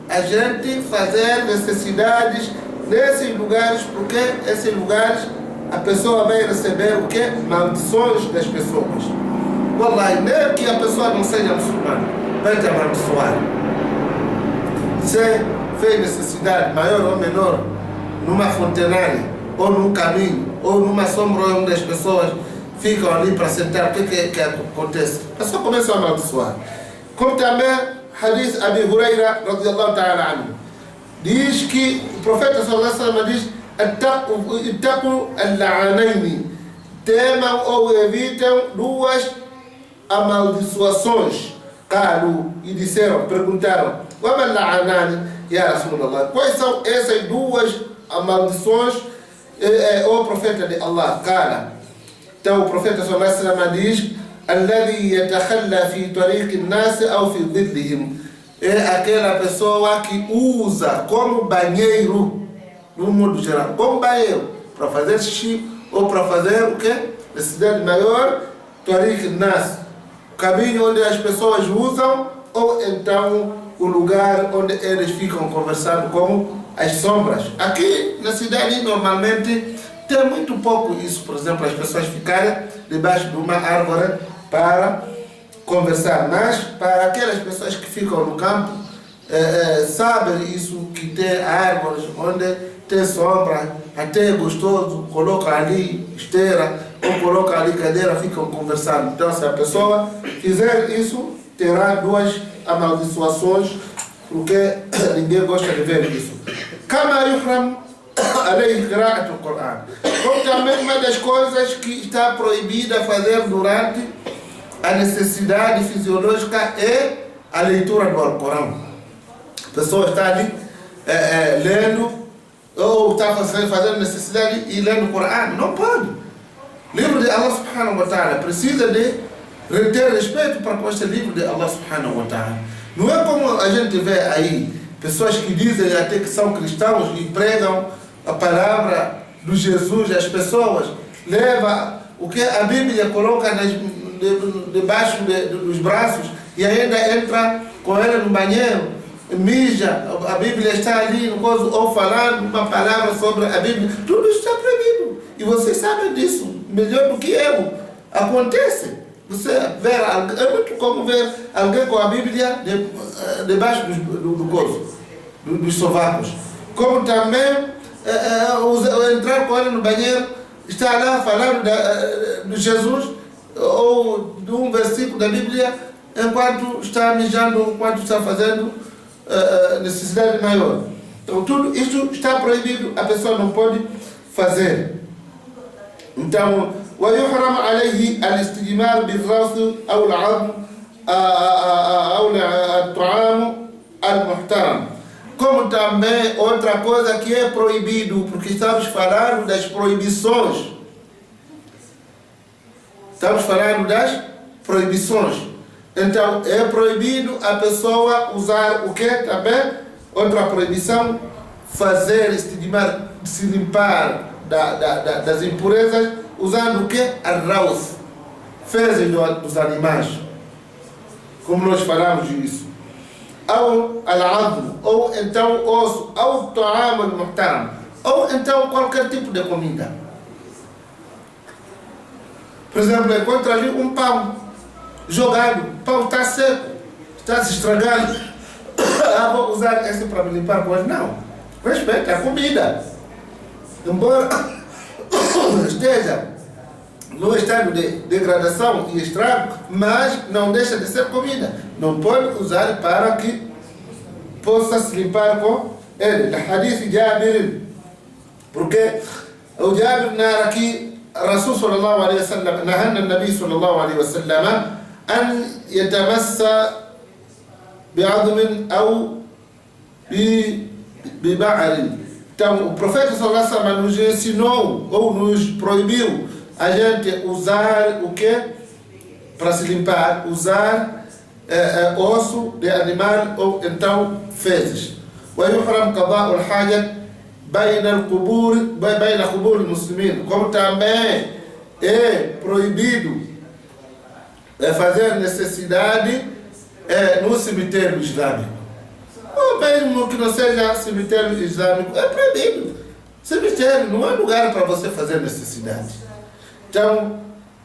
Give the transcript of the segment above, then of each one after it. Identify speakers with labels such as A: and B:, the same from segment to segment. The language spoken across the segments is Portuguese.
A: a gente fazer necessidades nesses lugares, porque esses lugares a pessoa vai receber o quê? Maldições das pessoas. Wallahi, nem que a pessoa não seja muçulmana, vai te amaldiçoar. Você fez necessidade maior ou menor numa fontenária, ou num caminho, ou numa sombra onde as pessoas ficam ali para sentar, o que acontece? A pessoa começa a amaldiçoar. Como também hadith Abi Huraira radiyallahu ta'ala anhu, diz que o profeta sallallahu alaihi wasallam diz: ittaqu al-la'anaini, temam ou evitam duas amaldiçoações. Qalu, e disseram, perguntaram: wa ma al-la'anani ya Rasulullah, quais são essas duas amaldições, o profeta de Allah? Qala, então o profeta sallallahu alaihi wasallam diz: alladhi yatakhalla fi tariqi an-nas aw fi dhillihim, é aquela pessoa que usa como banheiro, no mundo geral, como banheiro, para fazer xixi ou para fazer o quê? Necessidade maior, tariq an-nas, o caminho onde as pessoas usam, ou então o lugar onde eles ficam conversando, como as sombras. Aqui na cidade normalmente tem muito pouco isso, por exemplo, as pessoas ficarem debaixo de uma árvore para conversar, mas para aquelas pessoas que ficam no campo, sabem isso, que tem árvores onde tem sombra, até é gostoso, coloca ali esteira ou coloca ali cadeira, ficam conversando. Então se a pessoa fizer isso, terá duas amaldiçoações, porque ninguém gosta de ver isso. Kama yuhram alayhi qira'at al-Qur'an, como também uma das coisas que está proibida fazer durante a necessidade fisiológica é a leitura do Alcorão. A pessoa está ali lendo, ou está fazendo necessidade e lendo o Corão. Não pode. O livro de Allah subhanahu wa ta'ala precisa de ter respeito para com este livro de Allah subhanahu wa ta'ala. Não é como a gente vê aí, pessoas que dizem até que são cristãos e pregam a palavra do Jesus, as pessoas levam o que a Bíblia coloca debaixo dos braços e ainda entra com ela no banheiro, mija, a Bíblia está ali no coisa, ou falando uma palavra sobre a Bíblia. Tudo está proibido e vocês sabem disso melhor do que eu. Acontece. Você vê, é muito como ver alguém com a Bíblia debaixo do coisa, dos sovacos. Como também entrar com ela no banheiro, está lá falando de Jesus ou de um versículo da Bíblia enquanto está mijando, enquanto está fazendo necessidade maior. Então tudo isso está proibido, a pessoa não pode fazer. Então, ويحرم عليه الاستجمار بالرأس أو العظم أو الطعام المحترم. Como também outra coisa que é proibido, porque estamos falando das proibições. Estamos falando das proibições. Então é proibido a pessoa usar o que também? Outra proibição, fazer estigmar, se limpar das impurezas, usando o que? Arraus, fezes dos animais, como nós falamos disso. Ou al-adm, ou então osso, ou ta'am al-muhtaram, ou então qualquer tipo de comida. Por exemplo, encontra ali um pão jogado, o pão está seco, está se estragando. Vou usar esse para me limpar com ele. Não, respeita a comida. Embora esteja no estado de degradação e estrago, mas não deixa de ser comida. Não pode usar para que possa se limpar com ele. Hadith Jabir, porque o Jabir narra aqui, Rasul sallallahu alaihi wasallam, nahana Nabi sallallahu alaihi wasallam an yatamassa bi'admin ou biba'arin. Então o profeta sallallahu alaihi wasallam nos ensinou ou nos proibiu a gente usar o que? Para se limpar, usar osso de animal ou então fezes. ويحرم قضاء الحاجة بين القبور بين قبور المسلمين. Como também é proibido fazer necessidade no cemitério islâmico. mesmo que não seja cemitério islâmico, é proibido. Cemitério não é lugar para você fazer necessidade. Então,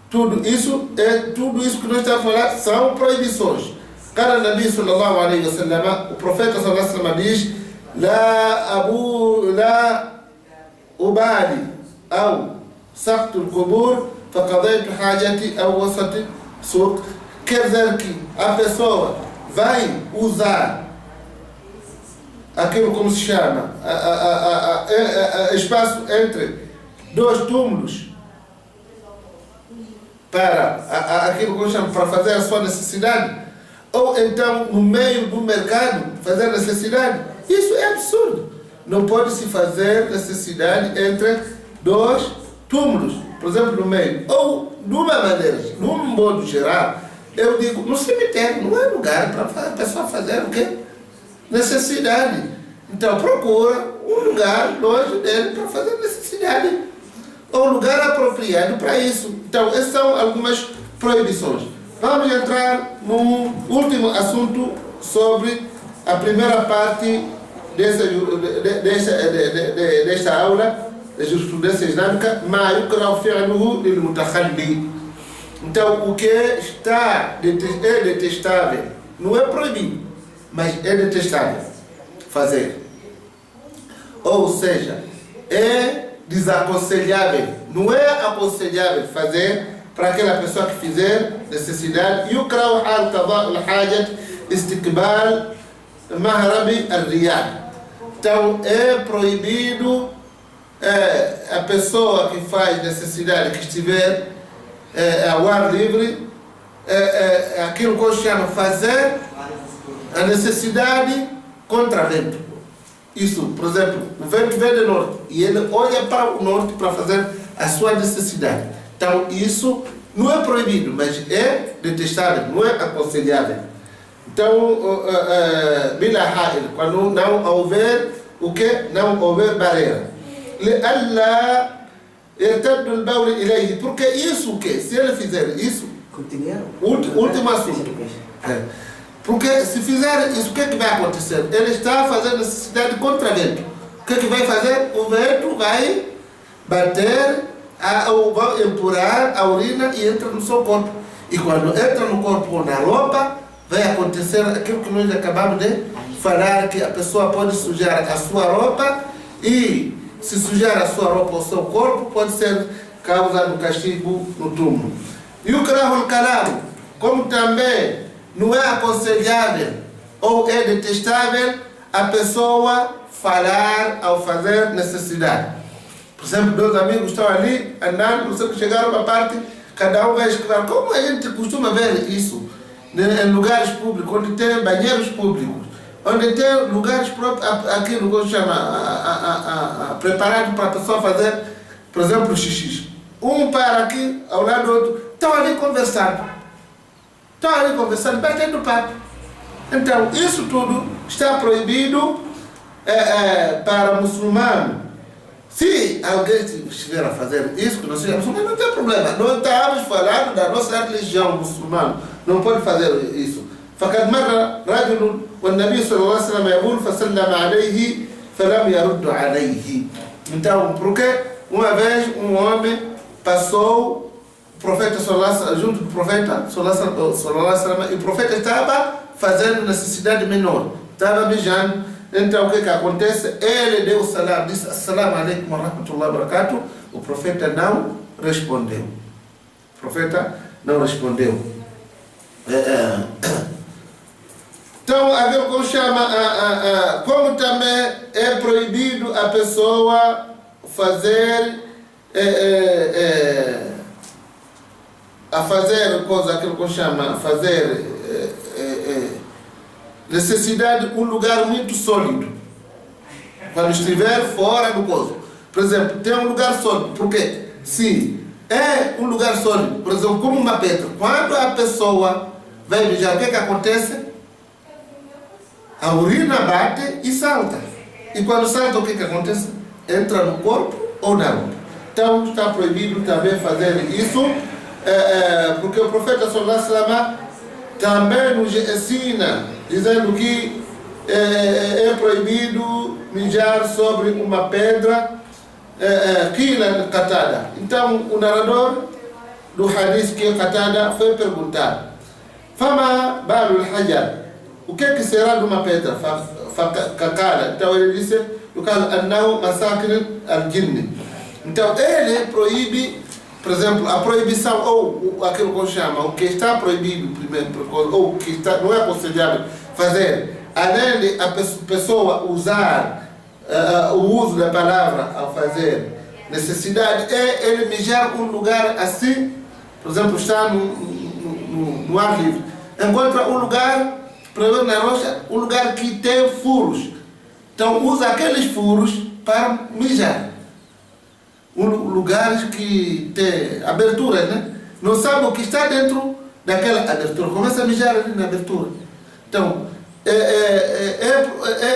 A: tudo isso que nós estamos falando são proibições. Cara, Nabi sallallahu alaihi wasallam, o profeta sallallahu alaihi wasallam diz: La ubali au saqtu al-qubur faqadaytu hajati aw wasat suq. Quer dizer que a pessoa vai usar aquilo como se chama espaço entre dois túmulos para aquilo que chama para fazer a sua necessidade, ou então no meio do mercado fazer necessidade. Isso é absurdo. Não pode se fazer necessidade entre dois túmulos, por exemplo, no meio. Ou de uma maneira, num modo geral, eu digo, no cemitério não é lugar para a pessoa fazer o quê? Necessidade. Então procura um lugar longe dele para fazer necessidade, ou um lugar apropriado para isso. Então essas são algumas proibições. Vamos entrar no último assunto sobre a primeira parte desta aula da jurisprudência islâmica, ma yukrahu fi'luhu lil mutakhalli. Então o que é detestável, não é proibido, mas é detestável fazer. Ou seja, é desaconselhável, não é aconselhável fazer para aquela pessoa que fizer necessidade. Yukrahu al qada' al hajat istiqbal mahrabi al-riyad. Então é proibido a pessoa que faz necessidade, que estiver ao ar livre, aquilo que eu chamo fazer a necessidade contra vento. Isso, por exemplo, o vento vem do norte e ele olha para o norte para fazer a sua necessidade. Então isso não é proibido, mas é detestável, não é aconselhável. Então, bila ha'il, quando não houver o que? Não houver barreira. Li'alla irtaddu al-bawl ilayhi. Porque isso o que? Se ele fizer isso, último assunto. Porque se fizer isso, o que é que vai acontecer? Ele está fazendo necessidade contra vento. O que é que vai fazer? O vento vai bater, ou vai empurrar a urina e entra no seu corpo. E quando entra no corpo ou na roupa, vai acontecer aquilo que nós acabamos de falar, que a pessoa pode sujar a sua roupa, e se sujar a sua roupa ou o seu corpo, pode ser causa do castigo no túmulo. E o yukrahu al-kalam, como também não é aconselhável ou é detestável a pessoa falar ao fazer necessidade. Por exemplo, dois amigos estão ali andando, não sei que chegaram a uma parte, cada um vai escrever. Como a gente costuma ver isso em lugares públicos, onde tem banheiros públicos, onde tem lugares próprios, aquilo que eu chamo preparado para a pessoa fazer, por exemplo, xixi. Um para aqui, ao lado do outro, estão ali conversando. Batendo papo. Então, isso tudo está proibido para muçulmano. Se alguém estiver a fazer isso, que não seja muçulmano, não tem problema. Nós estamos falando da nossa religião muçulmana. Não pode fazer isso. فقد مر رجل والنبي صلى الله عليه وسلم يقول فسلم عليه فلم يرد عليه. Então, porque uma vez um homem passou o profeta junto do profeta e o profeta estava fazendo necessidade menor, estava beijando. Então o que acontece? Ele deu o salam, disse assalamu alaikum wa rahmatullahi wa barakatuh. O profeta não respondeu. Então aquilo que eu chamo, como também é proibido a pessoa fazer aquilo que eu chamo, fazer necessidade um lugar muito sólido. Quando estiver fora do coisa. Por exemplo, tem um lugar sólido. Porque se é um lugar sólido, por exemplo, como uma pedra, quando a pessoa vai mijar, o que acontece? A urina bate e salta. E quando salta, o que acontece? Entra no corpo ou na roupa. Então está proibido também fazer isso, porque o profeta sallallahu alaihi wasallam também nos ensina, dizendo que é proibido mijar sobre uma pedra Qila Qatada. Então o narrador do hadith que Qatada foi perguntar: Fama balu al-hajar, o que será de uma pedra? Fakala, então ele disse: Annahu masakin al-jinn. Então ele proíbe, por exemplo, a proibição, ou aquilo que chama, o que está proibido primeiro, ou o que está, não é aconselhável fazer, além de a pessoa usar o uso da palavra ao fazer necessidade, é ele mijar um lugar assim, por exemplo, está no ar livre, encontra um lugar, por exemplo, na rocha, um lugar que tem furos, então usa aqueles furos para mijar. Lugares que tem aberturas, né? Não sabe o que está dentro daquela abertura, começa a mijar ali na abertura. Então,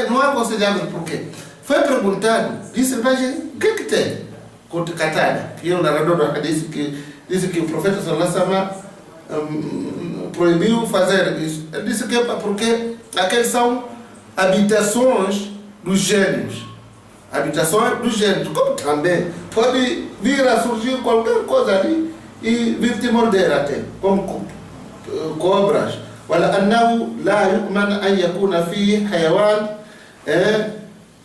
A: não é aconselhável. Por quê? Foi perguntado, disse: mas o que tem? Contra Qatada, que é o narrador do hadith, que disse que o profeta sallallahu alaihi wasallam proibiu fazer isso. Ele disse que é porque aqueles são habitações dos gênios. Habitações dos gênios, como também pode vir a surgir qualquer coisa ali e vir te morder até, como cobras. وَلَأَنَّهُ لَا يُؤْمَنْ أَنْ يَكُونَ فِيهِ حَيَوَانٌ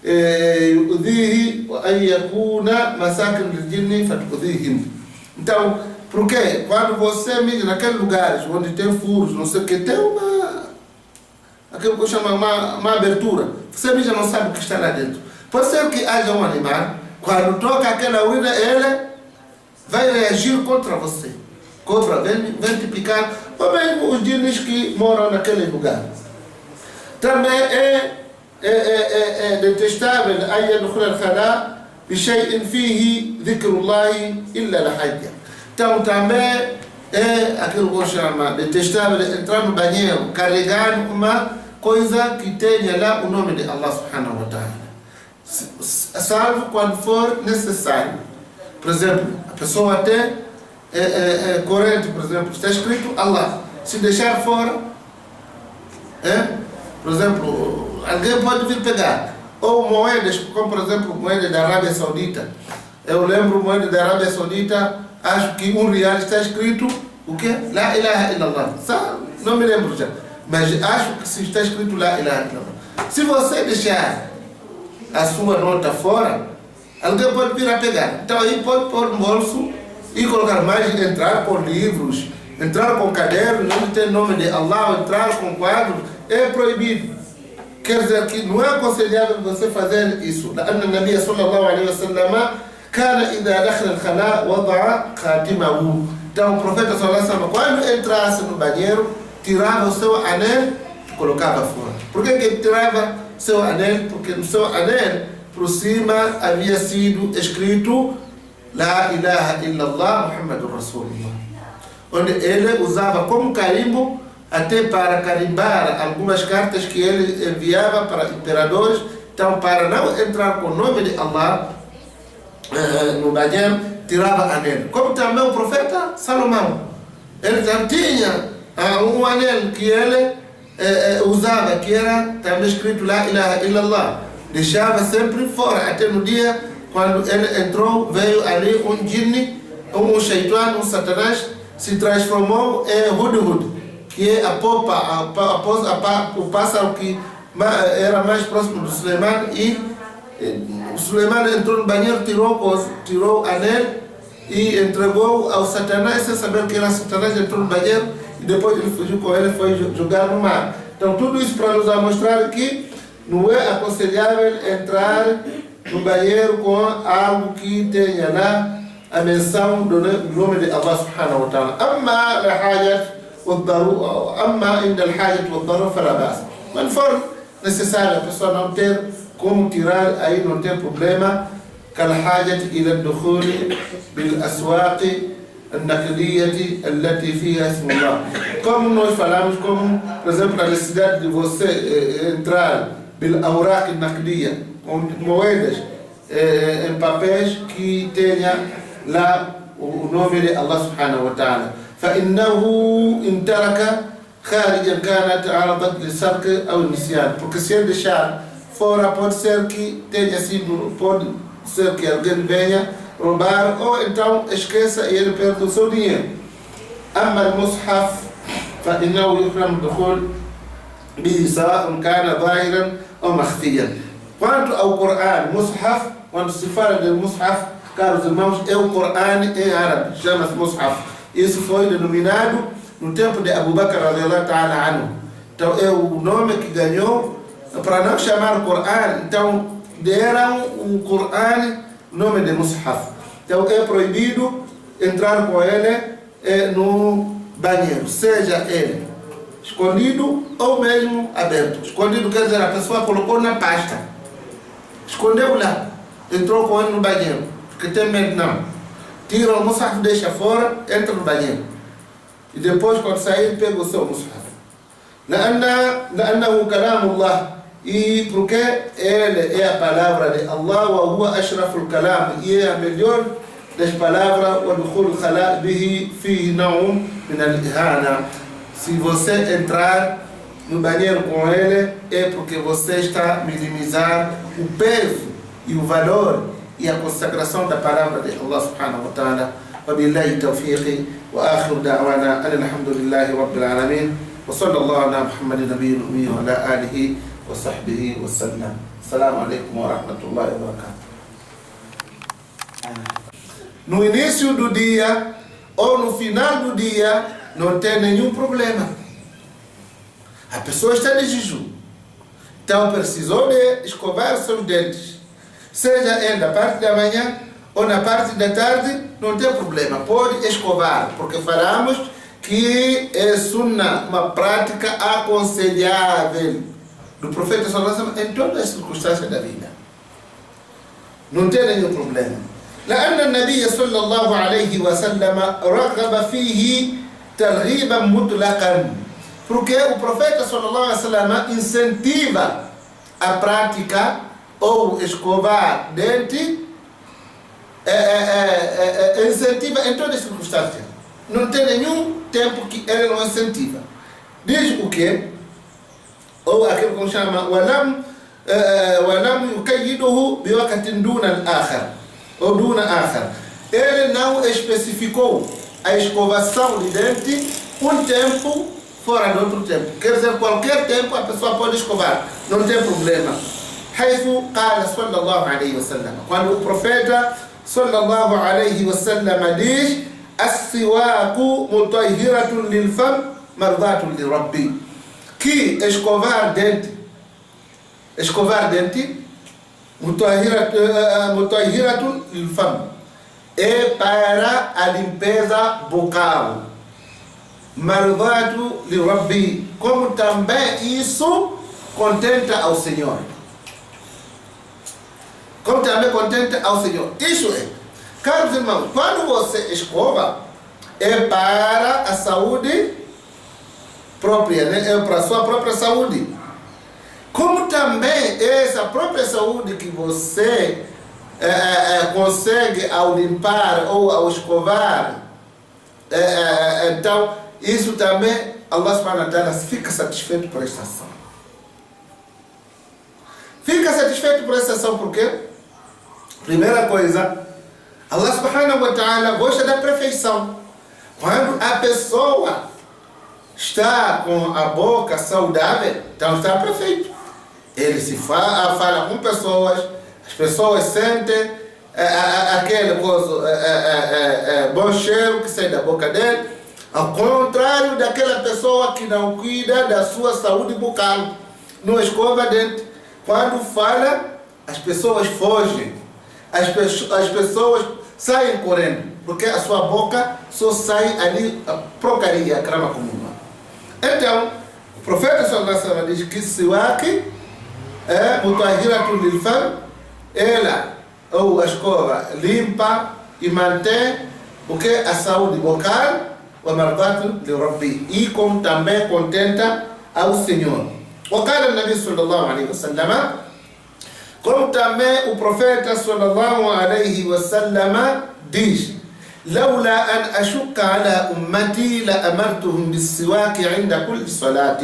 A: يؤذيه وأن يكون مساكن للجن فتؤذيهم. Então, porque quando você mija naqueles lugares onde tem furos, não sei o que, tem aquilo que eu chamo uma abertura, você mija não sabe o que está lá dentro. Pode ser que haja um animal, quando toca aquela urina, ele vai reagir contra você, vem te picar, ou mesmo os djinnus que moram naquele lugar. Também é detestável أن يدخل الخلاء بشيء فيه ذكر الله إلا الحاجة. Então também é aquilo que eu chamo detestável entrar no banheiro carregando uma coisa que tenha lá o nome de Allah subhanahu wa ta'ala, salvo quando for necessário. Por exemplo, a pessoa tem corrente, por exemplo, está escrito Allah, se deixar fora, por exemplo, alguém pode vir pegar. Ou moedas, como por exemplo moeda da Arábia Saudita. Eu lembro moeda da Arábia Saudita, acho que R$1 está escrito o quê? La ilaha illallah. Não me lembro já, mas acho que se está escrito La ilaha illallah. Se você deixar a sua nota fora, alguém pode vir a pegar. Então aí pode pôr no bolso e colocar mais, entrar por livros, entrar com cadernos, onde tem o nome de Allah, entrar com quadros, é proibido. Quer dizer que não é aconselhável você fazer isso. لأن النبي صلى الله عليه وسلم كان إذا دخل الخلاء وضع خاتمه. Então o profeta sallallahu alaihi wasallam, quando entrasse no banheiro, tirava o seu anel e colocava fora. Por que tirava seu anel? Porque no seu anel, por cima, havia sido escrito La ilaha illallah Muhammadur Rasulullah, onde ele usava como carimbo, até para carimbar algumas cartas que ele enviava para imperadores. Então, para não entrar com o nome de Allah no banheiro, tirava anel. Como também o profeta Salomão, ele já tinha um anel que ele usava, que era também escrito La ilaha illallah, deixava sempre fora, até no dia quando ele entrou, veio ali um jinni, um shaitan, um satanás, se transformou em Hudhud, que é a popa, o pássaro que era mais próximo do Suleiman, e o Suleiman entrou no banheiro, tirou o anel e entregou ao Satanás, sem saber que era Satanás, entrou no banheiro e depois ele fugiu com ele e foi jogar no mar. Então tudo isso para nos mostrar que não é aconselhável entrar no banheiro com algo que tenha lá a menção do nome de Allah subhanahu wa ta'ala. Amma la hajat أما عند الحاجة والضرورة فلا بأس. Quando for necessário, a pessoa não ter como tirar, aí não tem problema. كالحاجة إلى الدخول بالأسواق النقدية التي فيها اسم الله. Como nós falamos, como por exemplo a necessidade de você entrar بالأوراق النقدية, com moedas em papéis que tenha lá o nome de Allah subhanahu wa ta'ala. فإنه إن ترك خارجا كانت عرضت للسرقة أو النسيان. Porque se ele deixar fora pode ser que tenha sido, pode ser que alguém venha roubar, ou então esqueça e ele perde o seu dinheiro. أما المصحف فإنه يحرم الدخول به سواء كان ظاهرا أو مخفيا. Quanto ao Corão, Mus'haf, quando se fala de Mus'haf, caros irmãos, é o Corão em árabe, chama-se Mus'haf. Isso foi denominado no tempo de Abu Bakr radiyallahu ta'ala anhu. Então é o nome que ganhou para não chamar Corão. Então deram o Corão o nome de Mus'haf. Então é proibido entrar com ele no banheiro, seja ele escondido ou mesmo aberto. Escondido quer dizer a pessoa colocou na pasta, escondeu lá, entrou com ele no banheiro, porque tem medo não. Tira o mushaf, deixa fora, entra no banheiro. E depois quando sair, pega o seu mushaf. لأنه كلام الله. E porque ele é a palavra de Allah, وهو أشرف الكلام, e é a melhor das palavras, ودخول الخلاء به فيه نوع من الإهانة. Se você entrar no banheiro com ele, é porque você está a minimizar o peso e o valor e a consagração da palavra de Allah subhanahu wa ta'ala. وبالله التوفيق وآخر دعوانا أن الحمد لله رب العالمين وصلى الله على محمد النبي الأمي وعلى آله وصحبه وسلم. السلام عليكم ورحمة الله وبركاته. No início do dia ou no final do dia não tem nenhum problema. A pessoa está de jejum, então precisou de escovar seus dentes, seja ele na parte da manhã ou na parte da tarde, não tem problema, pode escovar, porque falamos que é sunnah, uma prática aconselhável do profeta sallallahu alaihi wasallam em todas as circunstâncias da vida. Não tem nenhum problema. لأن النبي صلى الله عليه وسلم رغب فيه ترغيبا مطلقا. Porque o profeta sallallahu alaihi wasallam incentiva a prática ou escovar dente, incentiva em todas as circunstâncias. Não tem nenhum tempo que ele não incentiva. Diz o quê? Ou aquilo que chama وَلَمْ يُكَيِّدُهُ بِوَقْتٍ دُونَ الْآخَرِ ou duna akhar. Ele não especificou a escovação de dente um tempo fora de outro tempo. Quer dizer, qualquer tempo a pessoa pode escovar, não tem problema. حيث قال صلى الله عليه وسلم, quando o profeta sallallahu alaihi wasallam diz السواك مطهرة للفم مرضاة لربي, que escovar dente mutahhiratun lilfam, é para a limpeza bucal, mardatu lirabbi, como também isso contenta ao Senhor, como também contenta ao Senhor. Isso é, caros irmãos, quando você escova, é para a saúde própria, né? É para a sua própria saúde. Como também essa própria saúde que você consegue ao limpar ou ao escovar, então isso também Allah subhanahu wa ta'ala fica satisfeito por esta ação. Fica satisfeito por essa ação porque, primeira coisa, Allah subhanahu wa ta'ala gosta da perfeição. Quando a pessoa está com a boca saudável, então está perfeito. Ele se fala com pessoas, as pessoas sentem aquele bom cheiro que sai da boca dele, ao contrário daquela pessoa que não cuida da sua saúde bucal, não escova dente. Quando fala, as pessoas fogem, as pessoas saem correndo, porque a sua boca só sai ali a porcaria, a crama comum. Então, o profeta sallallahu alaihi wasallam diz que siwak mutahhiratun lilfam, ela ou a escova limpa e mantém o que? A saúde bucal, wa mardatu lirabbi, e como também contenta ao Senhor. وقال النبي صلى الله عليه وسلم, como também o profeta sallallahu alaihi wasallam diz, لولا أن أشق على أمتي لأمرتهم بالسواك عند كل صلاة.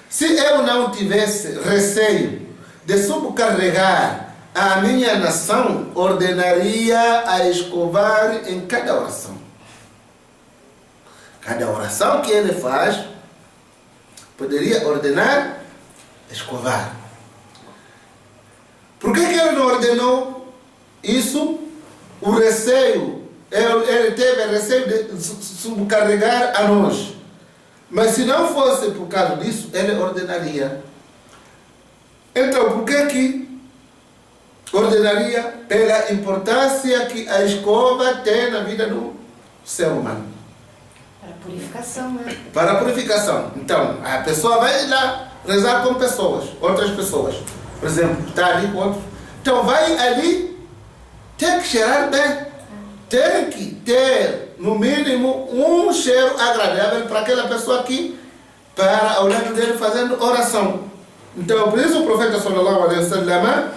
A: Se eu não tivesse receio de subcarregar a minha nação, ordenaria a escovar em cada oração. Cada oração que ele faz, poderia ordenar escovar. Por que ele não ordenou isso? O receio, ele teve receio de subcarregar a nós. Mas se não fosse por causa disso, ele ordenaria. Então, por que ordenaria? Pela importância que a escova tem na vida do ser humano.
B: Para a purificação, né?
A: Para a purificação. Então, a pessoa vai lá rezar com pessoas, outras pessoas. Por exemplo, está ali com outros. Então, vai ali, tem que cheirar bem. Tem que ter, no mínimo, um cheiro agradável para aquela pessoa aqui, para ao lado dele fazendo oração. Então, por isso o profeta sallallahu alaihi wasallam,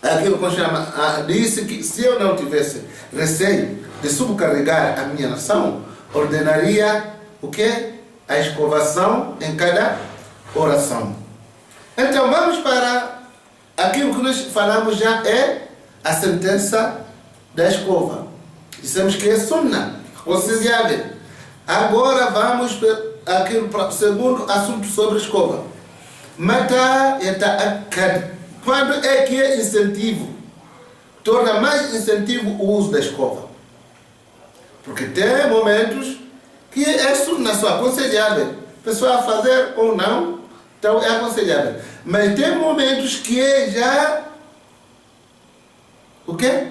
A: aquilo que chama, disse que se eu não tivesse receio de subcarregar a minha nação, ordenaria o quê? A escovação em cada oração. Então, vamos para aquilo que nós falamos já é a sentença da escova. Dissemos que é sunna, conciliável. Agora vamos para aquilo, para o segundo assunto sobre escova. Mata yata'akkad. Quando é que é incentivo? Torna mais incentivo o uso da escova. Porque tem momentos que é sunna só, aconselhável. A pessoa fazer ou não, então é aconselhável. Mas tem momentos que é já o quê?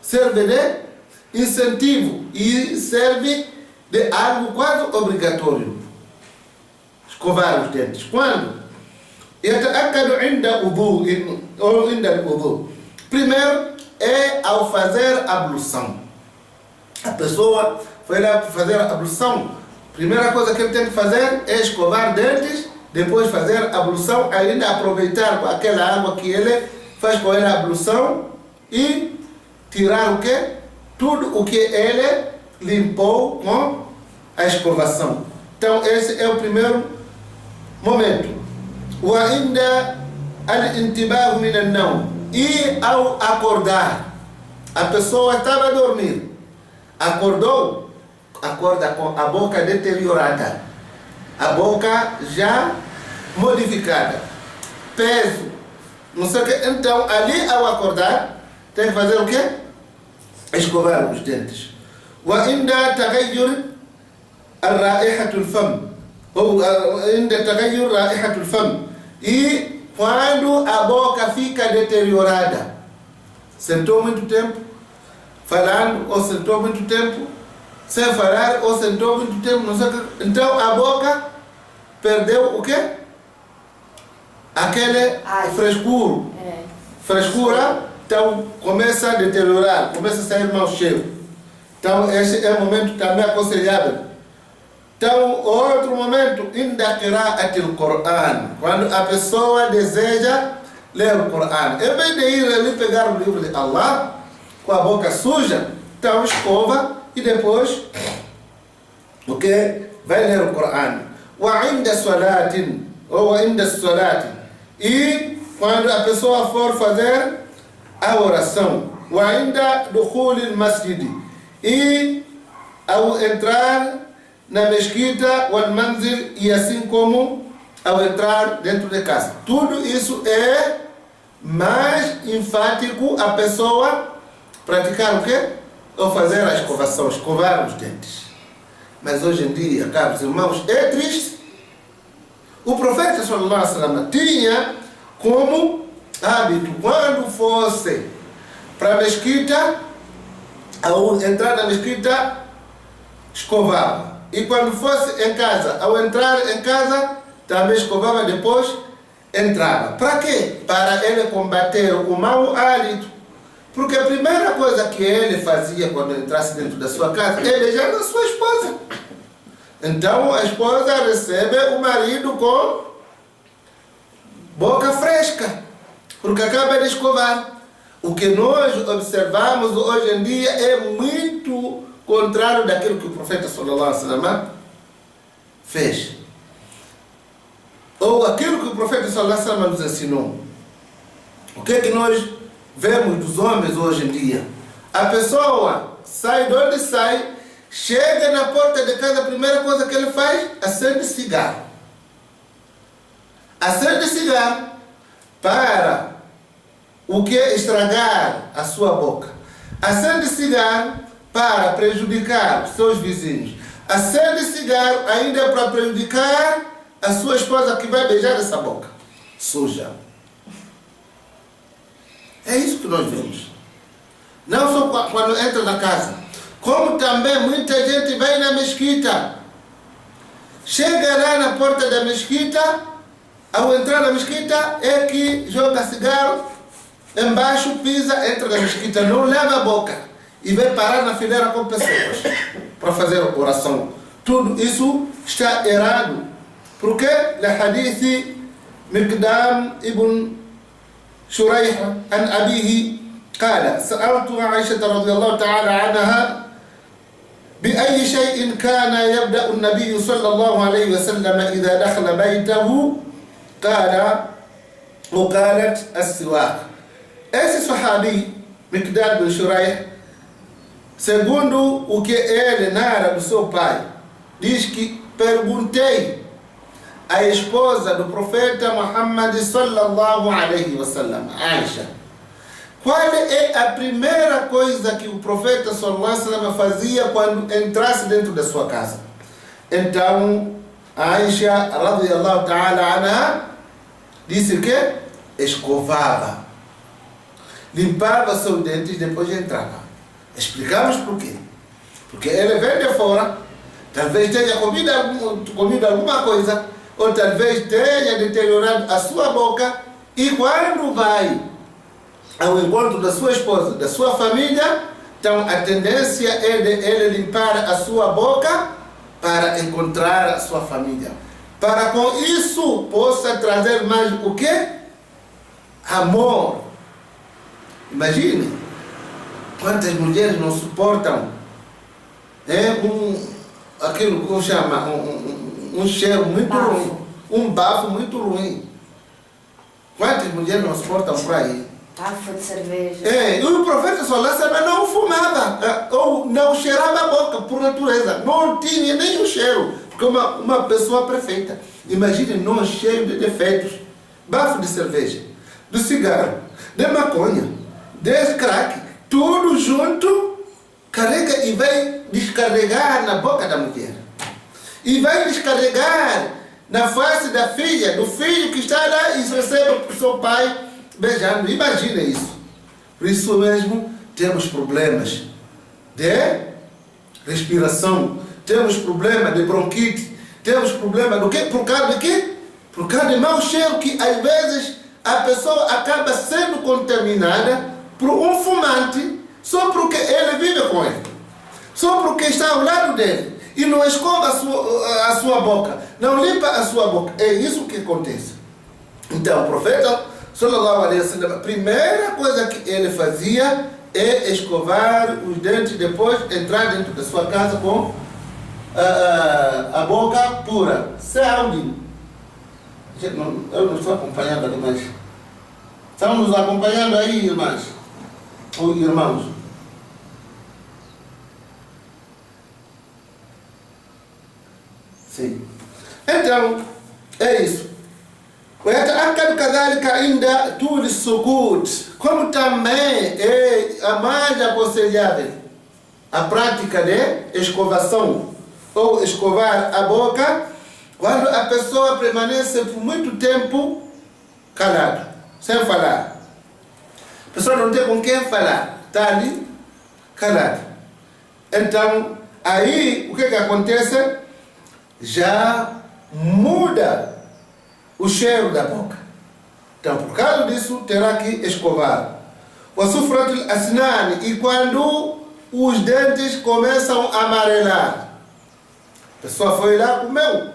A: Serve de incentivo e serve de algo quase obrigatório. Escovar os dentes. Quando? يتأكد عند وضوء ou عند الوضوء. Primeiro é ao fazer a ablução. A pessoa foi lá fazer a ablução. Primeira coisa que ele tem que fazer é escovar dentes, depois fazer a ablução, ainda aproveitar aquela água que ele faz com ela a ablução e tirar o quê? Tudo o que ele limpou com a escovação. Então esse é o primeiro momento. وعند الانتباه من النوم. E ao acordar, a pessoa estava a dormir, acordou, acorda com a boca deteriorada, a boca já modificada, peso, não sei o que. Então ali ao acordar tem que fazer o quê? Escovar os dentes. وعند تغير رائحة الفم ou عند تغير رائحة الفم. E quando a boca fica deteriorada, sentou muito tempo falando, ou sentou muito tempo sem falar, ou sentou muito tempo, não sei o que. Então a boca perdeu o quê? Aquele frescura, então começa a deteriorar, começa a sair mau cheiro. Então esse é o momento também aconselhável. Então, outro momento, inda qira'atil Qur'an, quando a pessoa deseja ler o Qur'an. Em vez de ir ali pegar o livro de Allah com a boca suja, então escova e depois vai ler o Qur'an. Wa inda salatin, ou inda salatin. E quando a pessoa for fazer a oração. Wa inda dukhulil masjid. E ao entrar na mesquita, o manzil, e assim como ao entrar dentro de casa. Tudo isso é mais enfático a pessoa praticar o quê? Ou fazer a escovação, escovar os dentes. Mas hoje em dia, caros irmãos, é triste. O profeta sallallahu alaihi wasallam tinha como hábito, quando fosse para a mesquita, ao entrar na mesquita, escovava. E quando fosse em casa, ao entrar em casa, também escovava, depois entrava. Para quê? Para ele combater o mau hálito. Porque a primeira coisa que ele fazia quando entrasse dentro da sua casa é beijar a sua esposa. Então a esposa recebe o marido com boca fresca, porque acaba de escovar. O que nós observamos hoje em dia é muito contrário daquilo que o profeta sallallahu alaihi wasallam fez. ou aquilo que o profeta sallallahu alaihi wasallam nos ensinou. O que é que nós vemos dos homens hoje em dia? A pessoa sai de onde sai, chega na porta de casa, a primeira coisa que ele faz, acende cigarro. Acende cigarro para o que? Estragar a sua boca. Acende cigarro para prejudicar os seus vizinhos. Acende cigarro ainda para prejudicar a sua esposa que vai beijar essa boca suja. É isso que nós vemos. Não só quando entra na casa, como também muita gente vai na mesquita. Chega lá na porta da mesquita, ao entrar na mesquita é que joga cigarro embaixo, pisa, entra na mesquita, não lava a boca e vai parar na fileira com pessoas para fazer oração. Tudo isso está errado. Porque no hadith Miqdam ibn شريح عن أبيه قال سألت عائشة رضي الله تعالى عنها بأي شيء كان يبدأ النبي صلى الله عليه وسلم إذا دخل بيته قال وقالت السواك. Esse sahabi Miqdad bin Shuraih, segundo o que ele narra do seu pai, diz que perguntei a esposa do profeta Muhammad sallallahu alaihi wasallam, Aisha, qual é a primeira coisa que o profeta sallallahu alaihi wasallam fazia quando entrasse dentro da sua casa? Então, Aisha radiyallahu ta'ala anha disse que escovava, limpava seus dentes depois entrava. Explicamos por quê? Porque ele vem de fora, talvez tenha comido alguma coisa, ou talvez tenha deteriorado a sua boca, e quando vai ao encontro da sua esposa, da sua família, então a tendência é de ele limpar a sua boca para encontrar a sua família. Para com isso possa trazer mais o quê? Amor. Imagine quantas mulheres não suportam aquilo que chama um cheiro muito ruim, um bafo muito ruim. Quantas mulheres não suportam por aí?
B: Bafo de cerveja.
A: E o profeta sallallahu alaihi wasallam não fumava, ou não cheirava a boca por natureza, não tinha nem o cheiro, porque uma pessoa perfeita. Imagine nós cheios de defeitos, bafo de cerveja, do cigarro, de maconha, de crack, tudo junto, carrega e vai descarregar na boca da mulher. E vai descarregar na face da filha, do filho que está lá e recebe o seu pai beijando. Imagina isso. Por isso mesmo temos problemas de respiração, temos problema de bronquite, temos problema do quê? Por causa de quê? Por causa de mau cheiro, que às vezes a pessoa acaba sendo contaminada por um fumante só porque ele vive com ele, só porque está ao lado dele e não escova a sua boca, não limpa a sua boca. É isso que acontece. Então o profeta sallallahu alaihi wasallam, a primeira coisa que ele fazia é escovar os dentes, depois entrar dentro da sua casa com a boca pura. Saúde. Eu não estou acompanhando ali, mas estão nos acompanhando aí, irmãs ou irmãos? Sim. Então, é isso. ويتأكد كذلك عند طول السكوت, como também é a mais aconselhável a prática de escovação ou escovar a boca quando a pessoa permanece por muito tempo calado, sem falar. A pessoa não tem com quem falar, está ali calado. Então, aí o que acontece? Já muda o cheiro da boca. Então, por causa disso, terá que escovar. O sufratul asnan, e quando os dentes começam a amarelar, a pessoa foi lá, comeu.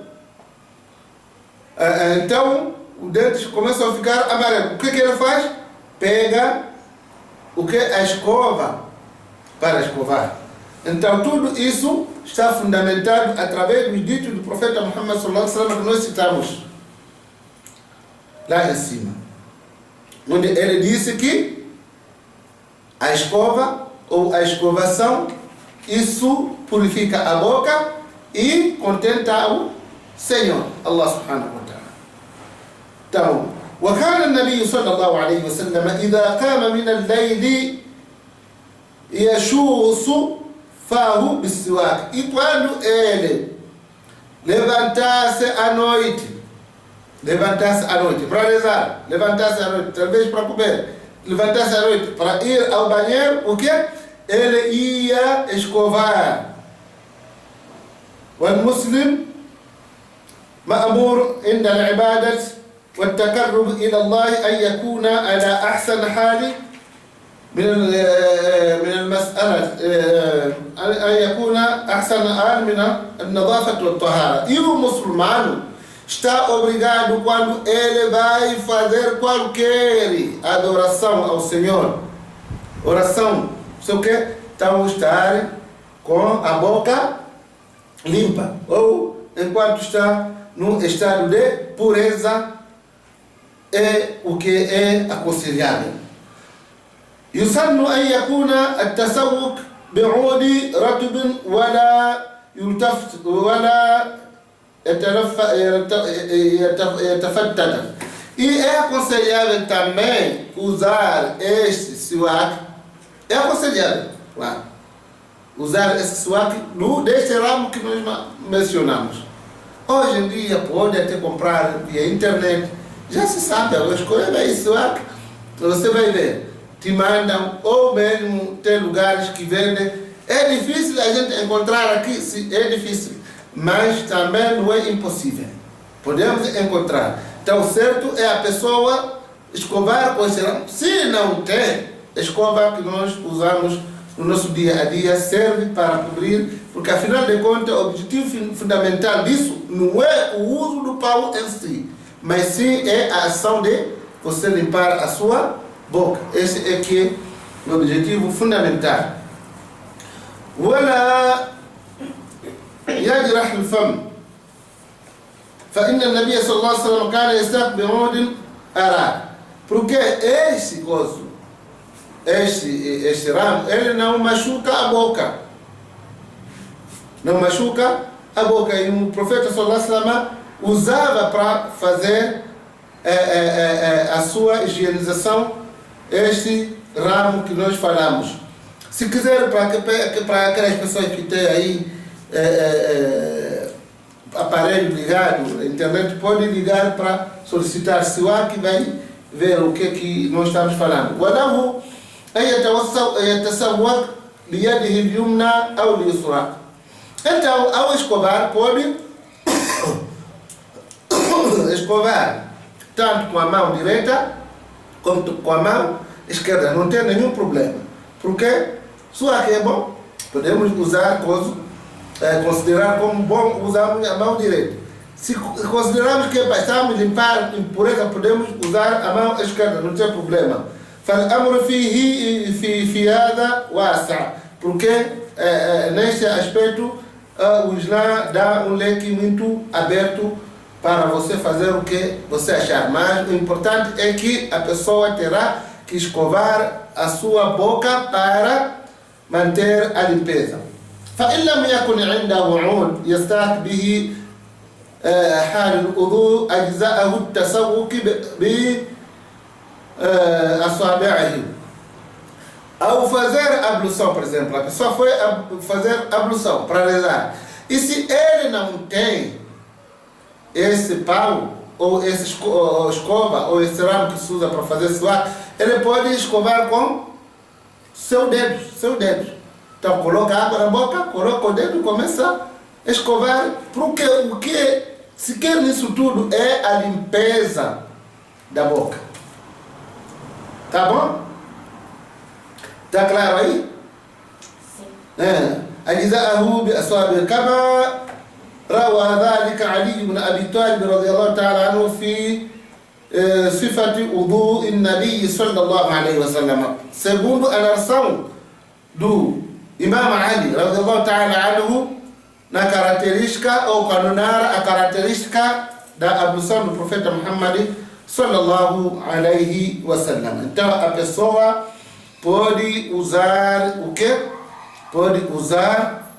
A: Então, os dentes começam a ficar amarelos. O que ele faz? Pega o que? A escova para escovar. Então, tudo isso está fundamentado através dos ditos do profeta Muhammad sallallahu alaihi wasallam que nós citamos. lá em cima, onde ele disse que a escova ou a escovação, isso purifica a boca e contenta o Senhor, Allah subhanahu wa ta'ala. Então, وكان النبي صلى الله عليه وسلم إذا قام من الليل يشوص فاه بالسواك. E quando ele levantasse à noite para rezar, levantasse à noite, talvez para comer, levantasse à noite para ir ao banheiro, o que? Ele ia escovar. والمسلم مأمور عند العبادة والتقرب إلى الله أن يكون على أحسن حال من المسألة، أن يكون أحسن حال من النظافة والطهارة. E o muçulmano está obrigado, quando ele vai fazer qualquer adoração ao Senhor, oração, sei o que? Então estar com a boca limpa, ou enquanto está no estado de pureza, é o que é aconselhável. يسن أن يكون التسوق بعود رطب ولا يلتفت ولا يتفتت. E é aconselhável também usar este siwak. É aconselhável, claro, usar esse siwak deste ramo que nós mencionamos. Hoje em dia pode até comprar via internet. Já se sabe, agora escolha aí siwak, você vai ver. Te mandam, ou mesmo tem lugares que vendem. É difícil a gente encontrar aqui, é difícil, mas também não é impossível. Podemos encontrar. Então, certo é a pessoa escovar com esse ramo. Se não tem, escova que nós usamos no nosso dia a dia serve para cobrir, porque afinal de contas o objetivo fundamental disso não é o uso do pau em si, mas sim é a ação de você limpar a sua boca. Esse é que é o objetivo fundamental. ولا يجرح الفم فإن النبي صلى الله عليه وسلم كان يستاق بعود أراك. Porque esse gozo, este ramo, ele não machuca a boca. Não machuca a boca. E o profeta sallallahu alaihi wasallam usava para fazer a sua higienização este ramo que nós falamos. Se quiser, para aquelas pessoas que têm aí aparelho ligado, a internet, pode ligar para solicitar siwak, que vai ver o que nós estamos falando. وله أن يتسوق بيده اليمنى أو اليسرى. Então, ao escovar, pode escovar tanto com a mão direita como com a mão esquerda, não tem nenhum problema. Porque siwak é bom, podemos usar, considerar como bom usarmos a mão direita. Se considerarmos que estamos limpar impureza, podemos usar a mão esquerda, não tem problema. فالأمر في هذا واسع, porque neste aspecto o Islã dá um leque muito aberto para você fazer o que você achar, mas o importante é que a pessoa terá que escovar a sua boca para manter a limpeza. فإن لم يكن عنده عود يستاك به حال الوضوء أجزاءه التسوق بأصابعه. Ao fazer ablução, por exemplo, a pessoa foi fazer ablução para rezar, e se ele não tem esse pau ou essa escova ou esse ramo que se usa para fazer siwak, ele pode escovar com seu dedo. Então coloca água na boca, coloca o dedo e começa a escovar, porque o que se quer nisso tudo é a limpeza da boca. Tá bom? Tá claro aí? Sim. أجزاءه بأصابعه كما روى ذلك علي بن أبي طالب رضي الله تعالى عنه في صفة وضوء النبي صلى الله عليه وسلم. Segundo a narração do Imam Ali رضي الله تعالى عنه, na característica ou canonar a característica da ablução do profeta Muhammad sallallahu alaihi wasallam. Então a pessoa pode usar o quê? Pode usar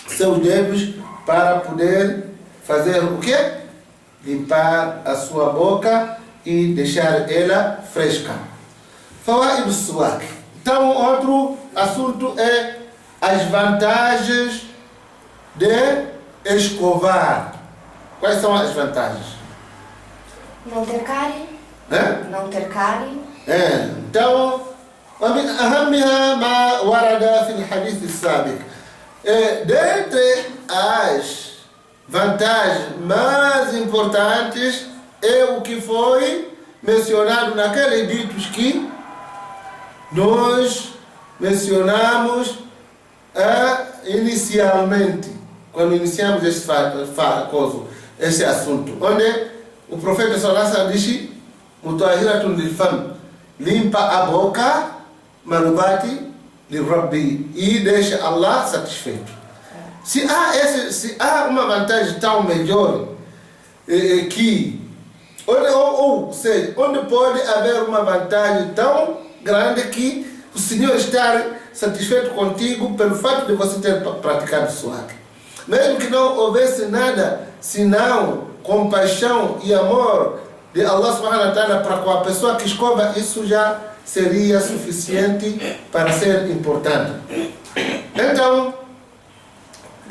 A: seus dedos para poder fazer o quê? Limpar a sua boca e deixar ela fresca. Fawaid al-siwak. Então outro assunto é as vantagens de escovar. Quais são as vantagens?
B: Não ter cárie. Não ter cárie.
A: Então, ومن أهمها ما ورد في الحديث السابق. Dentre as vantagens mais importantes é o que foi mencionado naqueles ditos que nós mencionamos inicialmente, quando iniciamos esse assunto, onde o profeta sallallahu alaihi wasallam disse: mutahiratun lil fam, limpa a boca, marubati lil rabbi, e deixa Allah satisfeito. Se há uma vantagem tão melhor que ou seja, onde pode haver uma vantagem tão grande que o Senhor está satisfeito contigo pelo fato de você ter praticado suak. Mesmo que não houvesse nada senão compaixão e amor de Allah subhanahu wa ta'ala para com a pessoa que escova, isso já seria suficiente para ser importante. Então,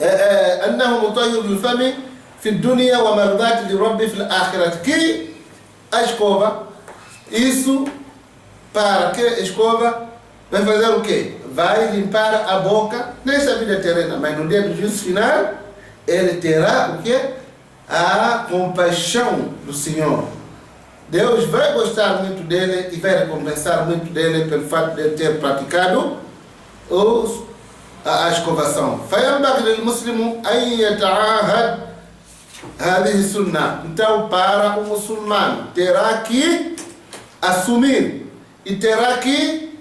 A: أنه مطهر للفم في الدنيا ومرضات لربه في الآخرة. Que a escova, isso, para que a escova vai fazer o quê? Vai limpar a boca nesta vida terrena, mas no dia do juízo final ele terá o quê? A compaixão do Senhor. Deus vai gostar muito dele e vai recompensar muito dele pelo fato de ele ter praticado a escovação. فينبغي للمسلم أن يتعاهد هذه السنة. Então, para o muçulmano, terá que assumir e terá que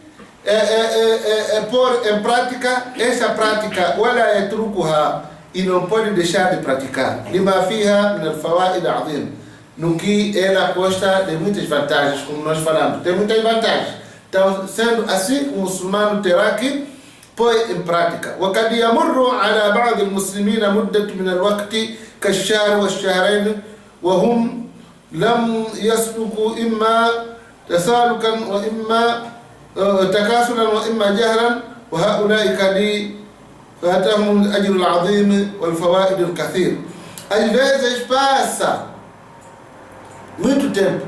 A: pôr em prática essa prática, ولا يتركها, e não pode deixar de praticar. لما فيها من الفوائد العظيم, no que ela consta de muitas vantagens, como nós falamos, tem muitas vantagens. Então, sendo assim, o muçulmano terá que pôr em prática. وقد يمر على بعض المسلمين مدة من الوقت كالشهر والشهرين وهم لم يسلكوا إما تسالكا وإما تكاسلا وإما جهلا, وهؤلاء قد فاتهم الأجر العظيم والفوائد الكثير. Às vezes passa muito tempo,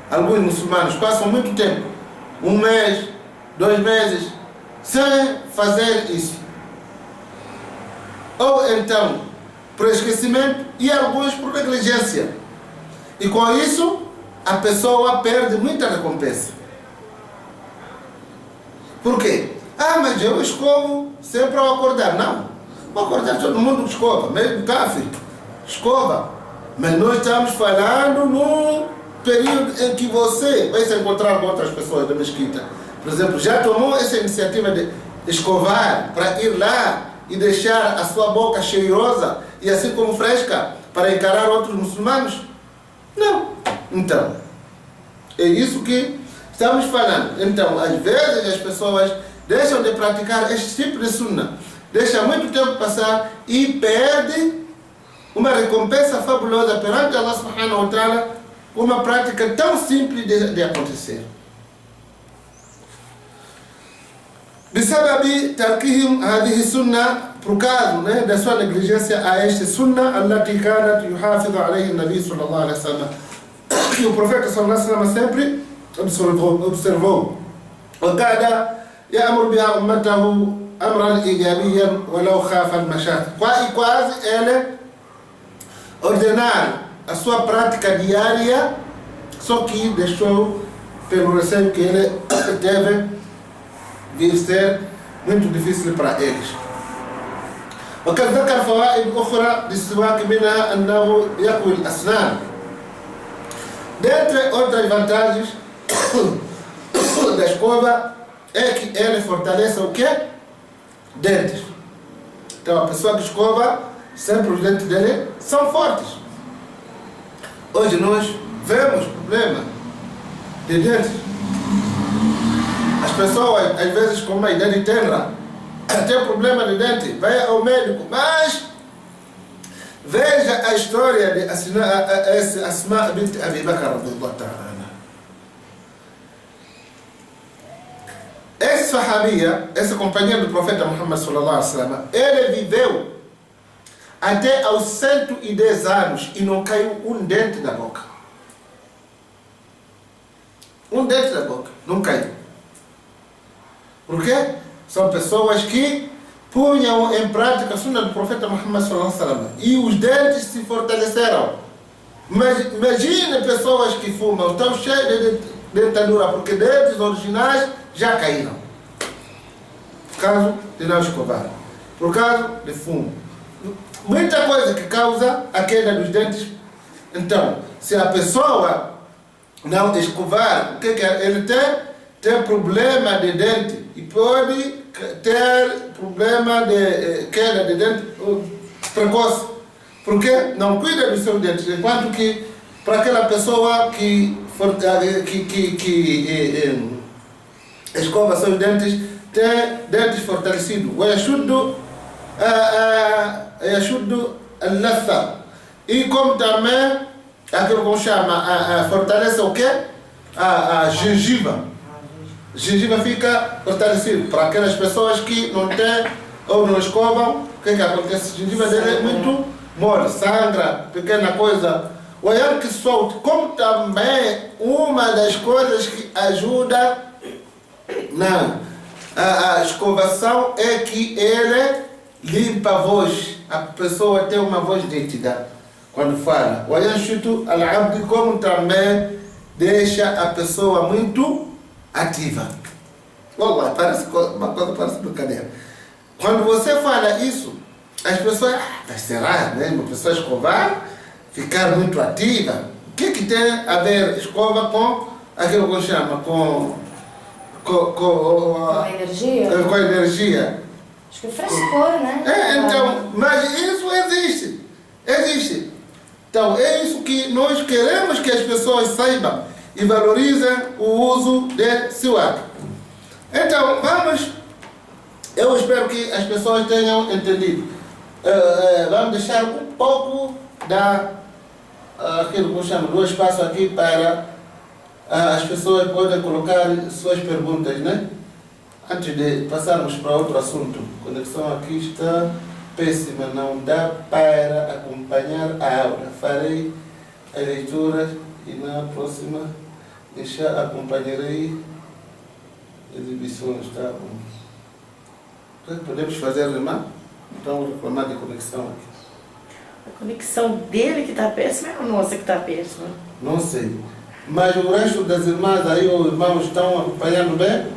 A: alguns muçulmanos passam muito tempo, 1 mês, 2 meses, sem fazer isso. Ou então por esquecimento e alguns por negligência. E com isso a pessoa perde muita recompensa. Por quê? Mas eu escovo sempre ao acordar. Não, ao acordar todo mundo escova, mesmo kafir escova. Mas nós estamos falando no período em que você vai se encontrar com outras pessoas da mesquita. Por exemplo, já tomou essa iniciativa de escovar para ir lá e deixar a sua boca cheirosa e assim como fresca para encarar outros muçulmanos? Não. Então, é isso que estamos falando. Então, às vezes as pessoas deixam de praticar este tipo de sunnah, deixam muito tempo passar e perdem uma recompensa fabulosa perante Allah subhanahu wa ta'ala, uma prática tão simples de acontecer. بسبب تركهم هذه السنة, por causa da sua negligência a esta sunna التي كانت يحافظ عليه النبي صلى الله عليه وسلم, que o profeta sallallahu alaihi wasallam sempre observou. وكاد يأمر بها أمته أمرا إيجابيا ولو خاف المشاق. Quase ele ordenar a sua prática diária, só que deixou pelo receio que ele teve de ser muito difícil para eles. وقد ذكر فوائد أخرى للسواك منها أنه يقوي الأسنان. Dentre outras vantagens da escova é que ele fortalece o quê? Dentes. Então a pessoa que escova, sempre os dentes dele são fortes. Hoje nós vemos problema de dentes. As pessoas, às vezes, com uma idade tenra, tem problema de dente, vai ao médico, mas veja a história de Asma bint Abi Bakr radhiyallahu ta'ala. Esse sahabia, essa companhia do profeta Muhammad sallallahu alaihi wasallam, ele viveu até aos 110 anos e não caiu um dente da boca. Um dente da boca, não caiu. Por quê? São pessoas que punham em prática a sunna do profeta Muhammad sallallahu alaihi wasallam e os dentes se fortaleceram. Mas imagine pessoas que fumam, estão cheias de dentadura, porque dentes originais já caíram. Por causa de não escovar. Por causa de fumo. Muita coisa que causa a queda dos dentes. Então, se a pessoa não escovar, o que ele tem? Tem problema de dente e pode ter problema de queda de dente precoce. Porque não cuida dos seus dentes. Enquanto que para aquela pessoa que escova seus dentes, tem dentes fortalecidos. Yashuddu al-latha. E como também, aquilo que chama, fortalece o quê? A gengiva. A gengiva fica fortalecida. Para aquelas pessoas que não têm ou não escovam, o que acontece? A gengiva dele é muito mole, sangra, pequena coisa. O ayam que solta, como também uma das coisas que ajuda a escovação é que ele limpa a voz. A pessoa tem uma voz nítida quando fala. O ayam chutu al-abdi, como também deixa a pessoa muito ativa. Wallah, parece uma coisa, parece brincadeira. Quando você fala isso, as pessoas, mas será mesmo a pessoa escovar, ficar muito ativa? O que tem a ver escova com aquilo que chama, com
B: energia?
A: Com a energia.
B: Acho que é frescor, né?
A: Então, mas isso existe. Existe. Então, é isso que nós queremos que as pessoas saibam e valorizem o uso de siwak. Então, eu espero que as pessoas tenham entendido. Vamos deixar um pouco aquilo que chama do espaço aqui para as pessoas podem colocar suas perguntas, né? Antes de passarmos para outro assunto. A conexão aqui está péssima, não dá para acompanhar a aula. Farei a leitura e na próxima acompanharei exibições, tá bom? Podemos fazer, irmã? Então, reclamar de conexão aqui.
C: A conexão dele que está péssima ou a nossa que está péssima?
A: Não sei. Mas o resto das irmãs aí, os irmãos estão acompanhando bem?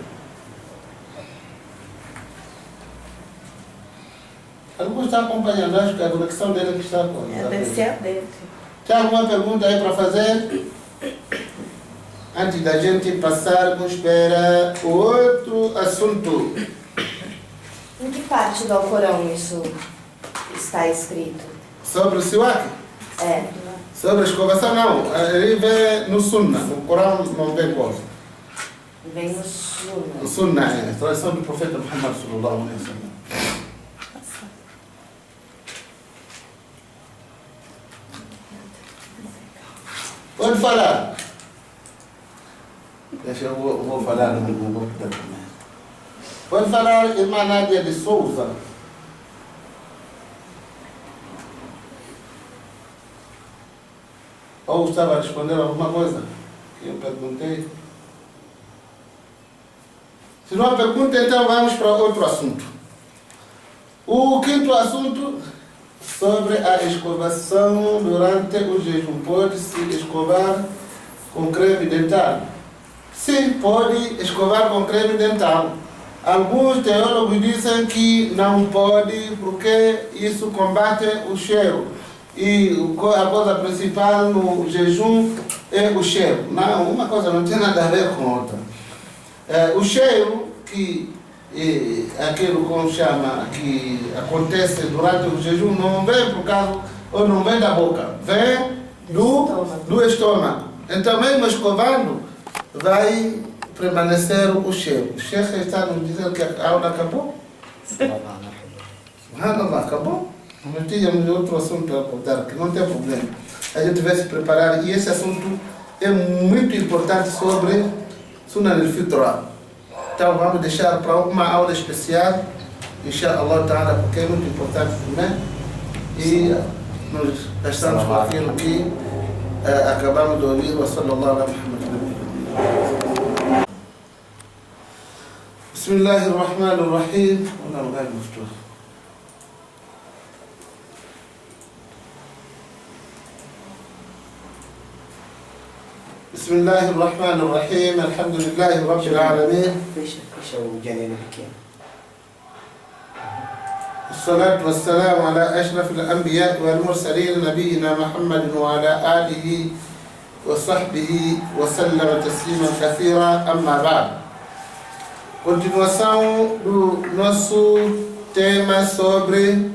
A: Alguns estão acompanhando, acho que a conexão dele que está acompanhando.
C: Deve ser a dele.
A: Tem alguma pergunta aí para fazer? Antes da gente passarmos para o outro assunto.
B: Em que parte do Alcorão isso está escrito?
A: Sobre o siwak?
B: É.
A: Sobre a escovação, não. Ele vem no Sunna. No Corão não vem coisa.
B: Vem no Sunna.
A: O Sunna é a tradição do profeta Muhammad sallallahu alaihi wasallam. Pode falar. Deixa eu vou falar no Google também. Pode falar, irmã Nádia de Souza. Ou estava a responder alguma coisa que eu perguntei? Se não há pergunta, então vamos para outro assunto. O quinto assunto, sobre a escovação durante o jejum. Pode-se escovar com creme dental? Sim, pode escovar com creme dental. Alguns teólogos dizem que não pode porque isso combate o cheiro. E a coisa principal no jejum é o cheiro. Não, uma coisa não tem nada a ver com outra. O cheiro, que aquilo como chama, que acontece durante o jejum, não vem por causa, ou não vem da boca, vem do estômago. Então, mesmo escovando, vai permanecer o cheiro. O cheiro está nos dizendo que a aula acabou? Subhanallah, acabou? Nós tínhamos outro assunto a abordar, que não tem problema. A gente vai se preparar, e esse assunto é muito importante sobre Sunan al-Fitra. Então vamos deixar para uma aula especial, inshallah ta'ala, porque é muito importante também. E nós estamos com aquilo que acabamos de ouvir. Wa sallallahu ala Muhammad. Bismillahirrahmanirrahim. بسم الله الرحمن الرحيم الحمد لله رب العالمين الصلاة والسلام على أشرف الأنبياء والمرسلين نبينا محمد وعلى آله وصحبه وسلم تسليما كثيرا أما بعد. Continuação do nosso tema sobre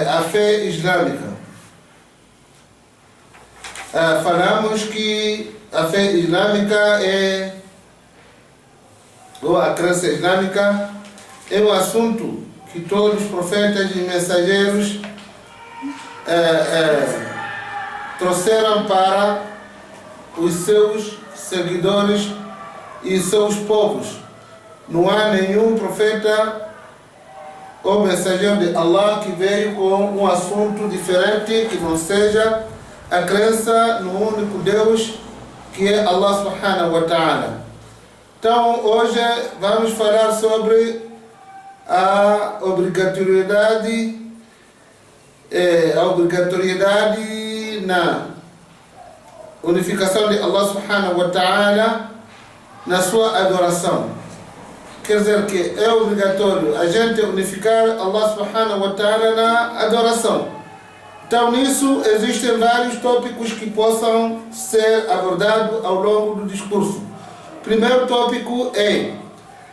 A: a fé islâmica. Falamos que a fé islâmica ou a crença islâmica é um assunto que todos os profetas e mensageiros trouxeram para os seus seguidores e seus povos. Não há nenhum profeta ou mensageiro de Allah que veio com um assunto diferente que não seja a crença no único Deus, que é Allah subhanahu wa ta'ala. Então, hoje vamos falar sobre a obrigatoriedade na unificação de Allah subhanahu wa ta'ala na sua adoração. Quer dizer que é obrigatório a gente unificar Allah subhanahu wa ta'ala na adoração. Então, nisso existem vários tópicos que possam ser abordados ao longo do discurso. O primeiro tópico é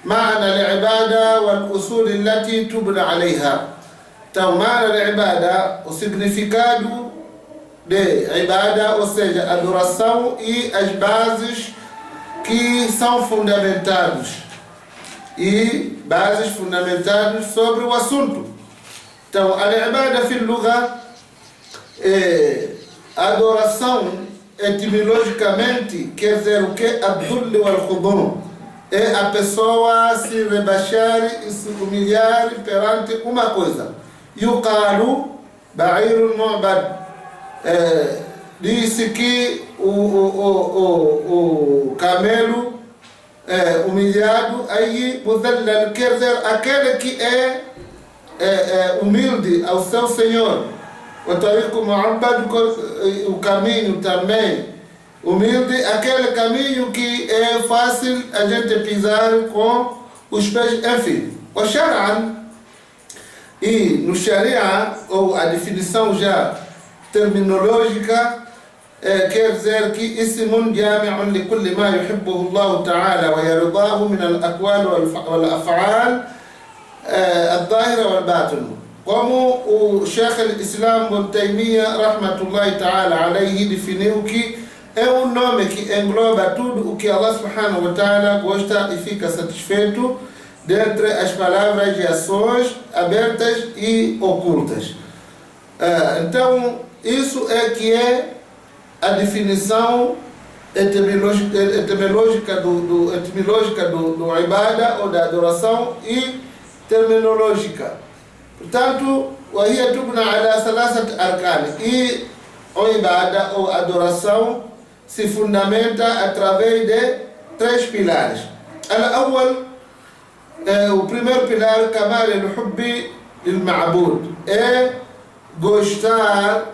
A: معنى العبادة والأصول التي تبنى عليها. Então, معنى العبادة, o significado de ibada, ou seja, adoração, e as bases que são fundamentados sobre o assunto. Então, al-ibada fi al-lugha, adoração etimologicamente quer dizer o que? Ad-dull wal-khudun. É a pessoa se rebaixar e se humilhar perante uma coisa. Yuqalu ba'irun mu'bad. Disse que o camelo humilhado, aí mudallal quer dizer aquele que é humilde ao seu Senhor. O tariqu mu'abbad, o caminho também humilde, aquele caminho que é fácil a gente pisar com os pés, enfim. O Shar'an, e no Sharia, ou a definição já terminológica, quer dizer que ismun jami'un li kulli ma yuhibbuhu Allah ta'ala wa yardahu min al-aqwal wal af'al al-zahira wal batin. Como o Sheikh al-Islam Ibn Taymiyyah rahmatullahi ta'ala alayhi definiu que é um nome que engloba tudo o que Allah subhanahu wa ta'ala gosta e fica satisfeito dentre as palavras e ações abertas e ocultas. Então, isso é que é a definição etimológica do ibada ou da adoração e terminológica. Portanto, وهي تبنى على ثلاثة أركان. E o ibada ou adoração se fundamenta através de três pilares. O primeiro pilar, kamal al-hubbi lil-ma'bud, é gostar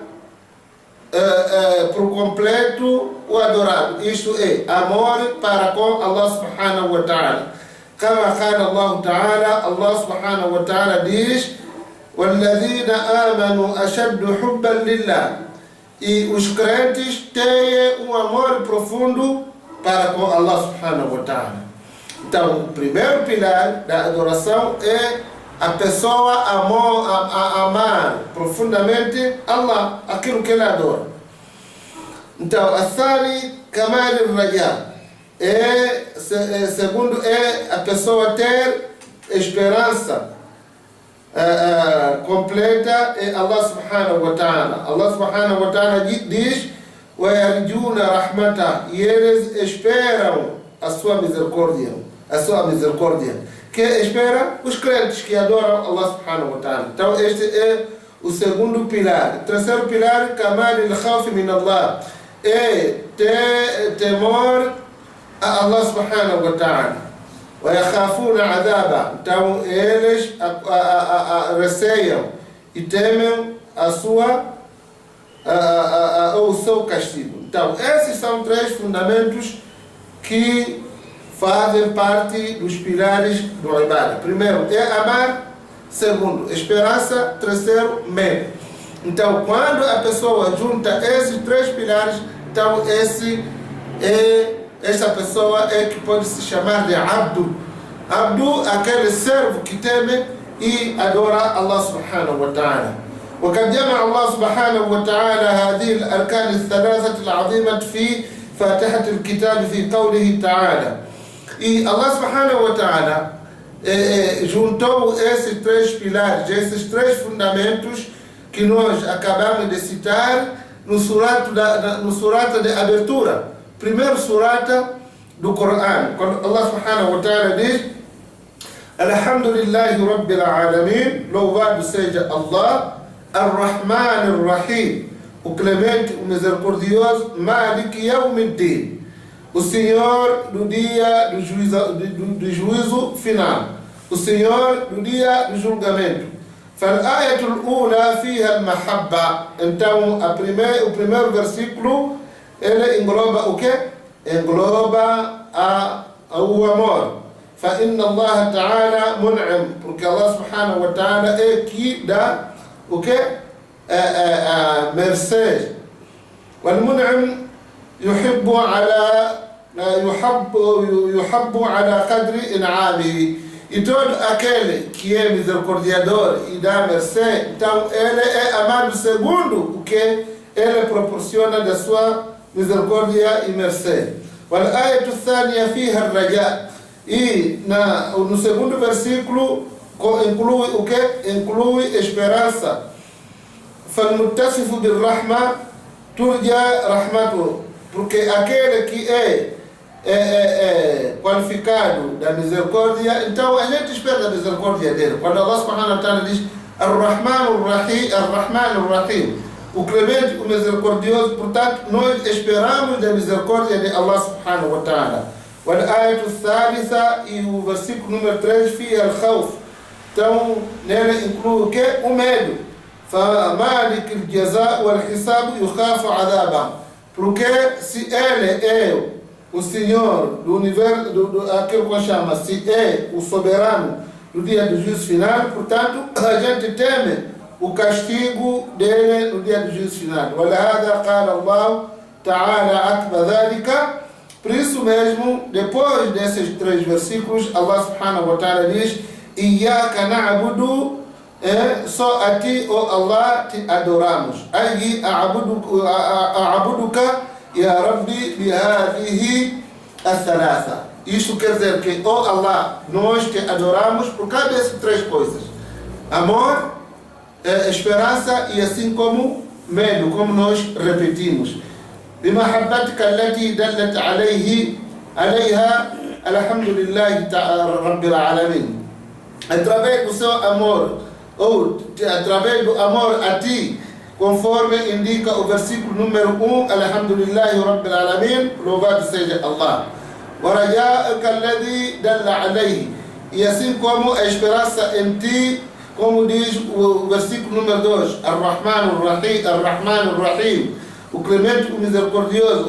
A: por completo o adorado. Isto é, amor para com Allah subhanahu wa ta'ala. Kama qala Allah ta'ala, Allah subhanahu wa ta'ala diz: وَالَّذِينَ آمَنُوا أَشَدُّ حُبًّا لِلَّهِ. E os crentes têm um amor profundo para com Allah subhanahu wa ta'ala. Então, o primeiro pilar da adoração é a pessoa amar profundamente Allah, aquilo que ele adora. Então, athani kamal al-raja. Segundo, a pessoa ter esperança completa em Allah subhanahu wa ta'ala. Allah subhanahu wa ta'ala diz: وَيَرْجُونَ رَحْمَتَهُ, e eles esperam a sua misericórdia. A sua misericórdia. Quem espera? Os crentes que adoram Allah subhanahu wa ta'ala. Então, este é o segundo pilar. O terceiro pilar, kamal al-khawf min Allah, é temor a Allah subhanahu wa ta'ala. وَيَخَافُونَ عَذَابًا, então eles receiam e temem o seu castigo. Então, esses são três fundamentos que fazem parte dos pilares do ibadah. Primeiro é amar, segundo, esperança, terceiro, medo. Então, quando a pessoa junta esses três pilares, então essa pessoa é que pode se chamar de Abdu. Abdu, aquele servo que teme e adora Allah subhanahu wa ta'ala. وقد جمع الله سبحانه وتعالى هذه الأركان الثلاثة العظيمة في فاتحة الكتاب في قوله تعالى. E Allah subhanahu wa ta'ala juntou esses três pilares, esses três fundamentos que nós acabamos de citar no surata de abertura. Primeiro surata do Corão, quando Allah subhanahu wa ta'ala diz: Alhamdulillahi Rabbil Alamin, louvado seja Allah, Ar-Rahman Ar-Rahim, o clemente, o misericordioso, Malik Yawmiddin, o Senhor do dia do juízo final, o Senhor do dia do julgamento. فالآية الأولى فيها المحبة. Então, o primeiro versículo, ele engloba o quê? Engloba o amor. فإن الله تعالى منعم, porque Allah subhanahu wa ta'ala é que dá o quê? Mercê. والمنعم يحب على قدر إنعامه. E todo aquele que é misericordiador e dá mercê, então ele é amado segundo o que ele proporciona da sua misericórdia e mercê. والآية الثانية فيها الرجاء. E no segundo versículo inclui o que? Inclui esperança. فالمتصف بالرحمة ترجى رحمته, porque aquele que é qualificado da misericórdia, então a gente espera a misericórdia dele. Quando Allah subhanahu wa ta'ala diz Ar-Rahman Ar-Rahim, o clemente, o misericordioso, portanto nós esperamos da misericórdia de Allah subhanahu wa ta'ala. والآية الثالثة, e o versículo número 3, فيها الخوف, então nele inclui o que? O medo. فمالك الجزاء والحساب يخاف عذابه, porque se ele é o Senhor do universo, aquilo que chama, se é o soberano do dia do juízo final, portanto a gente teme o castigo dele no dia do juízo final. ولهذا قال الله تعالى عقب ذلك. Por isso mesmo, depois desses três versículos, Allah subhanahu wa ta'ala diz: Iyaka na'budu, só a ti, ó Allah, te adoramos. Aí a'buduka ya Rabbi bihadihi as-salasa. Isso quer dizer que, ó Allah, nós te adoramos por causa dessas três coisas: amor, esperança e assim como medo, como nós repetimos. بمحبتك التي دلت عليها الحمد لله رب العالمين. Através do seu amor, ou através do amor a ti, conforme indica o versículo número 1, Alhamdulillahi Rabbil Alamin, louvado seja Allah. ورجاءك الذي دل عليه, e assim como a esperança em ti, como diz o versículo número 2, Ar-Rahman Ar-Rahim, o clemente, o misericordioso,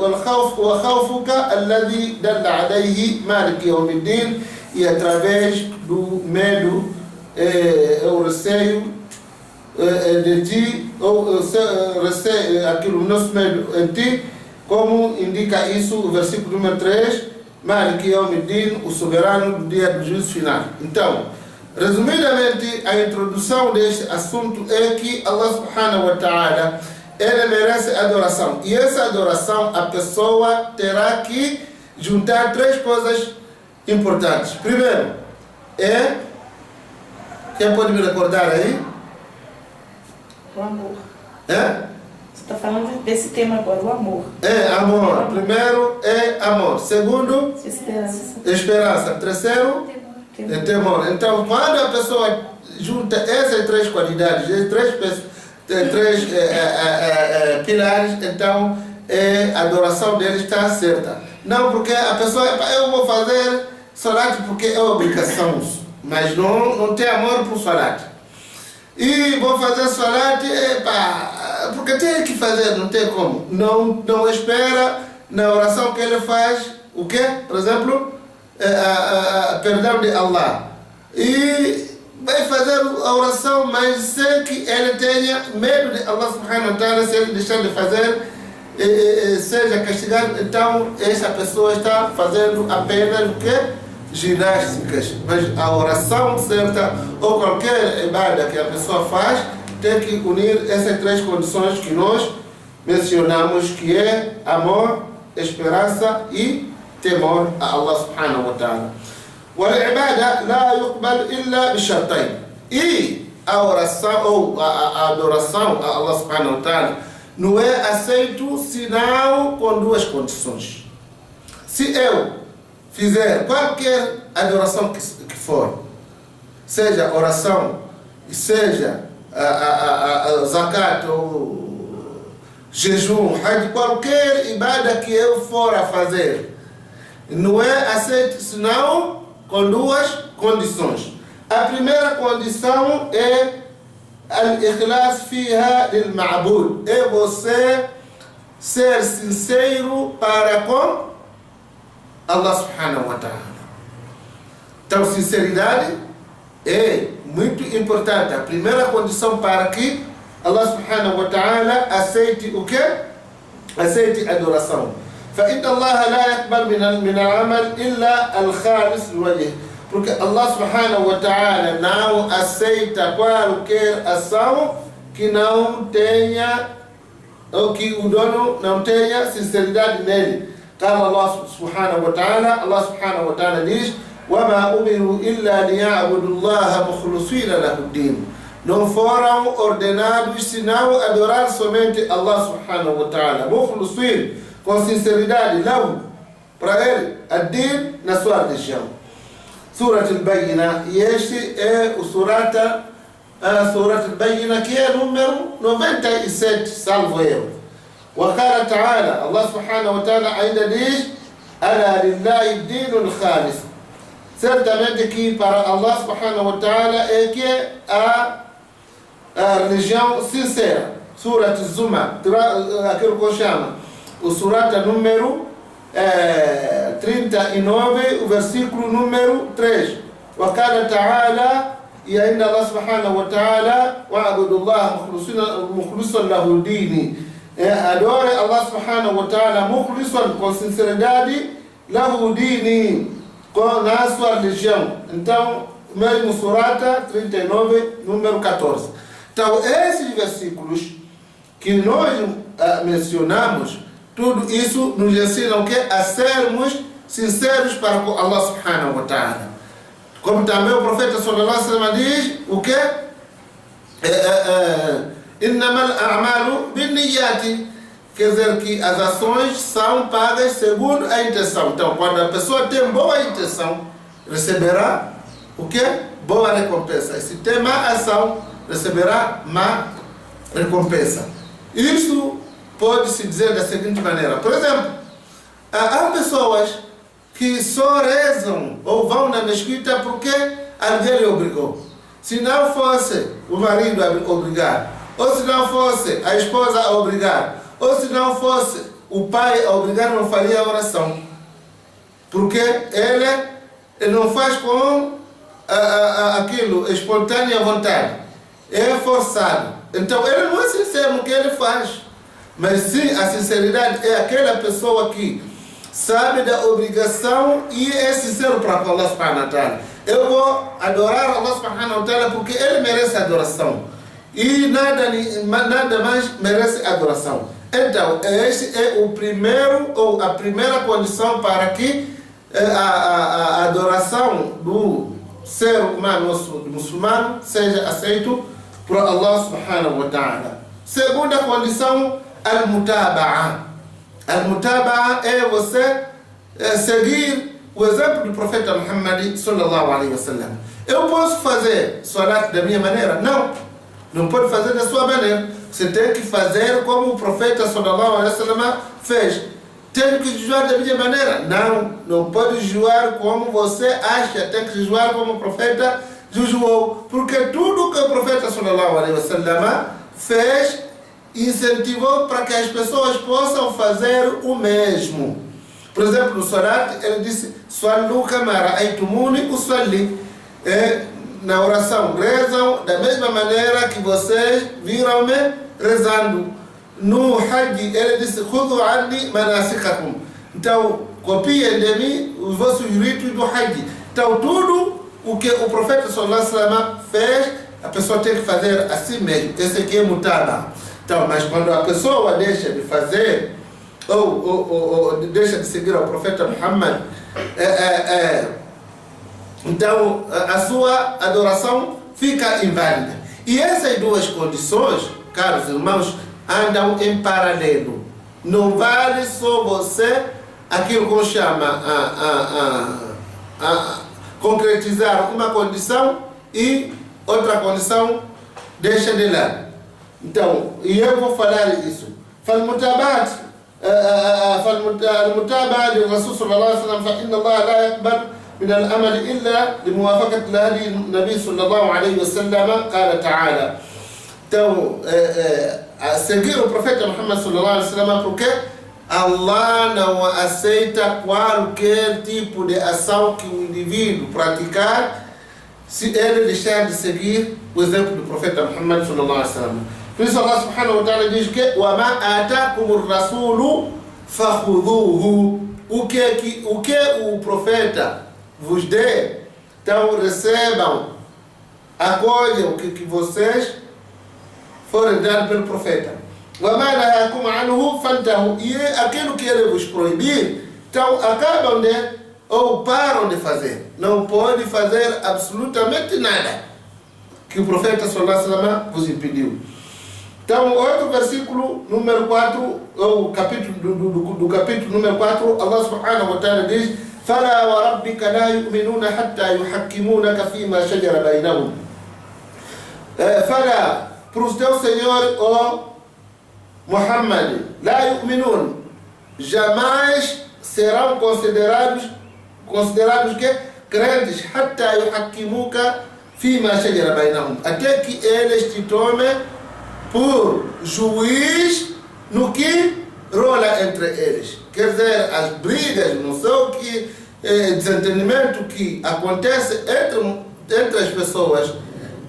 A: وخوفك الذي دل عليه مالك يوم الدين, e através do medo, o receio de ti, ou receio, aquilo, nosso medo em ti, como indica isso o versículo número 3, Malik Yawm al-Din, o soberano do dia do juízo final. Então, resumidamente, a introdução deste assunto é que Allah subhanahu wa ta'ala ele merece adoração. E essa adoração, a pessoa terá que juntar 3 coisas importantes. Primeiro, quem pode me recordar aí?
C: O amor.
A: É?
C: Você está falando desse tema agora, o amor.
A: Amor. Primeiro é amor. Segundo,
C: Esperança.
A: esperança. Terceiro, temor. Então, quando a pessoa junta essas 3 qualidades, essas 3 pilares, então a adoração dele está certa. Não porque a pessoa, eu vou fazer salat porque é obrigação, mas não tem amor por salat. E vou fazer salat porque tem que fazer, não tem como. Não espera na oração que ele faz, o quê? Por exemplo, perdão de Allah. E vai fazer a oração, mas sem que ele tenha medo de Allah subhanahu wa ta'ala. Se ele deixar de fazer, seja castigado, então essa pessoa está fazendo apenas o quê? Ginásticas. Mas a oração certa, ou qualquer ibada que a pessoa faz, tem que unir essas 3 condições que nós mencionamos, que é amor, esperança e temor a Allah subhanahu wa ta'ala. والعبادة لا يقبل إلا بشرطين. E a oração ou a adoração a Allah subhanahu wa ta'ala não é aceito senão com 2 condições. Se eu fizer qualquer adoração que for, seja oração, seja zakat ou jejum, qualquer ibada que eu for a fazer, não é aceito senão com 2 condições. A primeira condição é al-ikhlas fiha lil-ma'bud, é você ser sincero para com Allah subhanahu wa ta'ala. Então, sinceridade é muito importante. A primeira condição para que Allah subhanahu wa ta'ala aceite o quê? Aceite a adoração. فإن الله لا يقبل من العمل إلا الخالص لوجهه. Porque Allah subhanahu wa ta'ala não aceita qualquer ação que não tenha, ou que o dono não tenha sinceridade nele. قال الله سبحانه وتعالى, Allah subhanahu wa ta'ala diz: وَمَا أُمِرُوا إِلَّا لِيَعْبُدُوا اللَّهَ مُخْلِصِينَ لَهُ الدِّينَ. Não foram ordenados senão adorar somente Allah subhanahu wa ta'ala, mukhlisin, com sinceridade, lahu, para ele, ad-din, na sua religião. Surat al-Bayyina, e este é o Surat al-Bayyina, que é número 97, salvo eu. وقال تعالى, Allah subhanahu wa ta'ala ainda diz: أَلَا لِلَّهِ الدِّينُ الْخَالِصِ. Certamente que para Allah subhanahu wa ta'ala é que a religião sincera. Surat al-Zumar, aquilo que eu chamo o surata número 39, o versículo número 3. وقال تعالى, e ainda Allah subhanahu wa ta'ala: وَعَبُدُوا اللَّهَ مُخْلِصًا لَهُ الدِّينِ. Adore Allah subhanahu wa ta'ala mukhlisan, com sinceridade, lahu dini, na sua religião. Então, mesmo surata 39, número 14. Então, esses versículos que nós mencionamos, tudo isso nos ensina o que? A sermos sinceros para com Allah subhanahu wa ta'ala. Como também o profeta sallallahu alaihi wasallam diz, o que? Innamal a'malu binniyati. Quer dizer que as ações são pagas segundo a intenção. Então, quando a pessoa tem boa intenção, receberá o que? Boa recompensa. E se tem má ação, receberá má recompensa. Isso pode-se dizer da seguinte maneira. Por exemplo, há pessoas que só rezam ou vão na mesquita porque alguém lhe obrigou. Se não fosse o marido a obrigar, ou se não fosse a esposa a obrigar, ou se não fosse o pai a obrigar, não faria a oração. Porque ele não faz com aquilo, espontânea vontade. É forçado. Então ele não é sincero no que ele faz. Mas sim, a sinceridade é aquela pessoa que sabe da obrigação e é sincero para Allah subhanahu wa ta'ala. Eu vou adorar Allah subhanahu wa ta'ala porque ele merece adoração. e nada mais merece adoração. Então, esse é o primeiro, ou a primeira condição para que a adoração do ser humano, do muçulmano, seja aceito por Allah subhanahu wa ta'ala. Segunda condição, al-mutaba'a. Al-mutaba'a é você seguir o exemplo do profeta Muhammad sallallahu alaihi wasallam. Eu posso fazer salat da minha maneira? Não pode fazer da sua maneira. Você tem que fazer como o profeta sallallahu alaihi wasallam fez. Tem que jejuar da minha maneira? Não pode jejuar como você acha. Tem que jejuar como o profeta jejuou. Porque tudo que o profeta sallallahu alaihi wasallam fez, incentivou para que as pessoas possam fazer o mesmo. Por exemplo, no Salat, ele disse: Sallu kama ra'aytumuni usalli. Na oração, rezam da mesma maneira que vocês viram-me rezando. No Hajj, ele disse: Khudhu anni manasikakum. Então, copiem de mim os vossos ritos do Hajj. Então, tudo o que o profeta sallallahu alaihi wasallam fez, a pessoa tem que fazer assim mesmo. Esse aqui é mutaba. Então, mas quando a pessoa deixa de fazer, ou deixa de seguir o profeta Muhammad, então a sua adoração fica inválida. E essas duas condições, caros irmãos, andam em paralelo. Não vale só você, aquilo que chama concretizar uma condição e outra condição deixa de lado. Então, e eu vou falar isso. فالمتابعة للرسول صلى الله عليه وسلم فإن الله لا يقبل من الأمل إلا لموافقة لهدي النبي صلى الله عليه وسلم قال تعالى. Então, seguir o profeta Muhammad sallallahu alaihi wasallam, porque Allah não aceita qualquer tipo de ação que o indivíduo praticar se ele deixar de seguir o exemplo do profeta Muhammad sallallahu alaihi wasallam. Por isso Allah subhanahu wa ta'ala diz que وَمَا آتَاكُمُ الرَّسُولُ فَخُذُوهُ. O que o profeta vos dê, então recebam, acolham o que vocês forem dados pelo profeta. وَمَا نَهَاكُمْ عَنْهُ فَانْتَهُوا. E aquilo que ele vos proibir, então acabam de, ou param de fazer. Não pode fazer absolutamente nada que o profeta sallallahu alaihi wasallam vos impediu. Então, outro versículo, número 4, ou capítulo do capítulo número 4, Allah subhanahu wa ta'ala diz: فَلَا وَرَبِّكَ لَا يُؤْمِنُونَ حَتَّى يُحَكِّمُونَكَ فِيمَا شَجَرَ بَيْنَهُمْ. Fala para o teu Senhor, ó Muhammad, لَا يُؤْمِنُونَ, jamais serão considerados que crentes, حَتَّى يُحَكِّمُوكَ فِيمَا شَجَرَ بَيْنَهُمْ, até que eles te tomem por juiz no que rola entre eles. Quer dizer, as brigas, não sei o que, desentendimento que acontece entre as pessoas.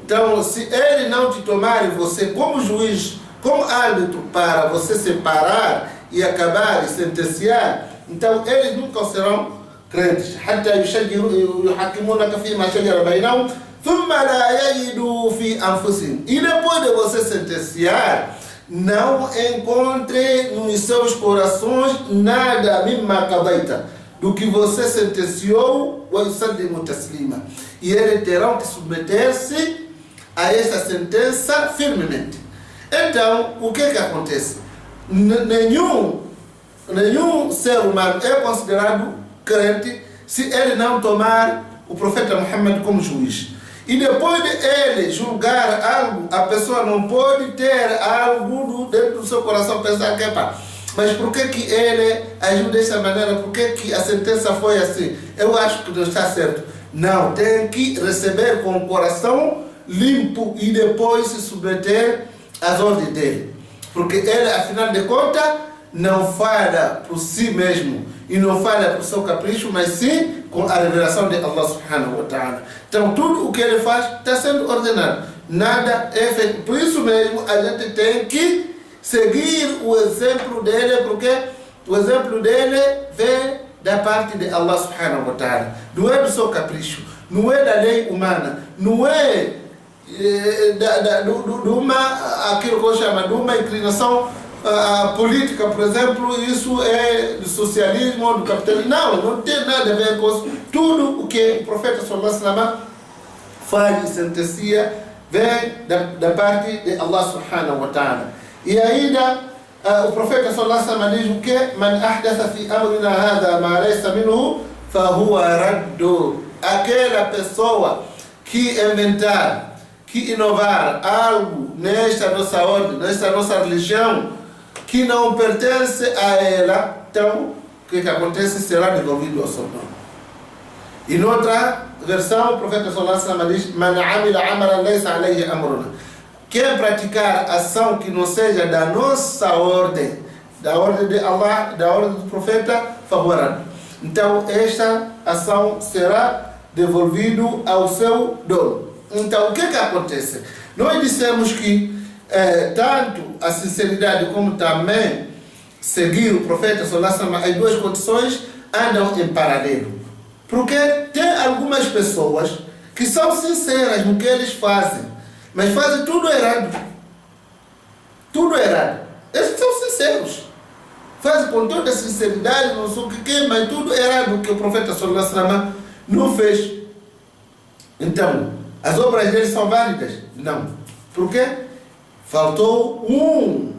A: Então, se ele não te tomar você como juiz, como árbitro para você separar e acabar e sentenciar, então eles nunca serão crentes. حتى يحكمونك فيما شجر بينهم ثم لا يجدوا في أنفسهم. E depois de você sentenciar, não encontre nos seus corações nada mimma qadaita, do que você sentenciou, wa yusallimu taslima. E eles terão que submeter-se a essa sentença firmemente. Então, o que acontece? Nenhum ser humano é considerado crente se ele não tomar o profeta Muhammad como juiz. E depois de ele julgar algo, a pessoa não pode ter algo dentro do seu coração, pensar que, mas por que ele agiu dessa maneira? Por que a sentença foi assim? Eu acho que não está certo. Não, tem que receber com o coração limpo e depois se submeter às ordens dele. Porque ele, afinal de contas, não fala por si mesmo e não fala por seu capricho, mas sim com a revelação de Allah subhanahu wa ta'ala. Então tudo o que ele faz está sendo ordenado, nada é feito. Por isso mesmo a gente tem que seguir o exemplo dele, porque o exemplo dele vem da parte de Allah subhanahu wa ta'ala. Não é do seu capricho, não é da lei humana, não é de aquilo que eu chamo de uma inclinação política, por exemplo, isso é do socialismo ou do capitalismo. Não tem nada a ver com isso. Tudo o que o profeta sallallahu alaihi wasallam faz e sentencia vem da parte de Allah subhanahu wa ta'ala. E ainda o profeta sallallahu alaihi wasallam diz o que? Man ahdatha fi amrina hadha ma laysa minhu fahuwa raddu. Aquela pessoa que inventar, que inovar algo nesta nossa ordem, nesta nossa religião, que não pertence a ela, então o que acontece será devolvido ao seu dono. E noutra versão, o profeta sallallahu alaihi wasallam diz: Man amila amalan laysa alayhi amruna. Quem praticar ação que não seja da nossa ordem, da ordem de Allah, da ordem do profeta, favorado. Então esta ação será devolvido ao seu dono. Então o que acontece? Nós dissemos que tanto a sinceridade como também seguir o profeta sallallahu alaihi wasallam, as duas condições andam em paralelo. Porque tem algumas pessoas que são sinceras no que eles fazem, mas fazem tudo errado. Tudo errado. Eles são sinceros. Fazem com toda a sinceridade, não sei o que, mas tudo errado que o profeta sallallahu alaihi wasallam não fez. Então, as obras deles são válidas? Não. Por quê? Faltou um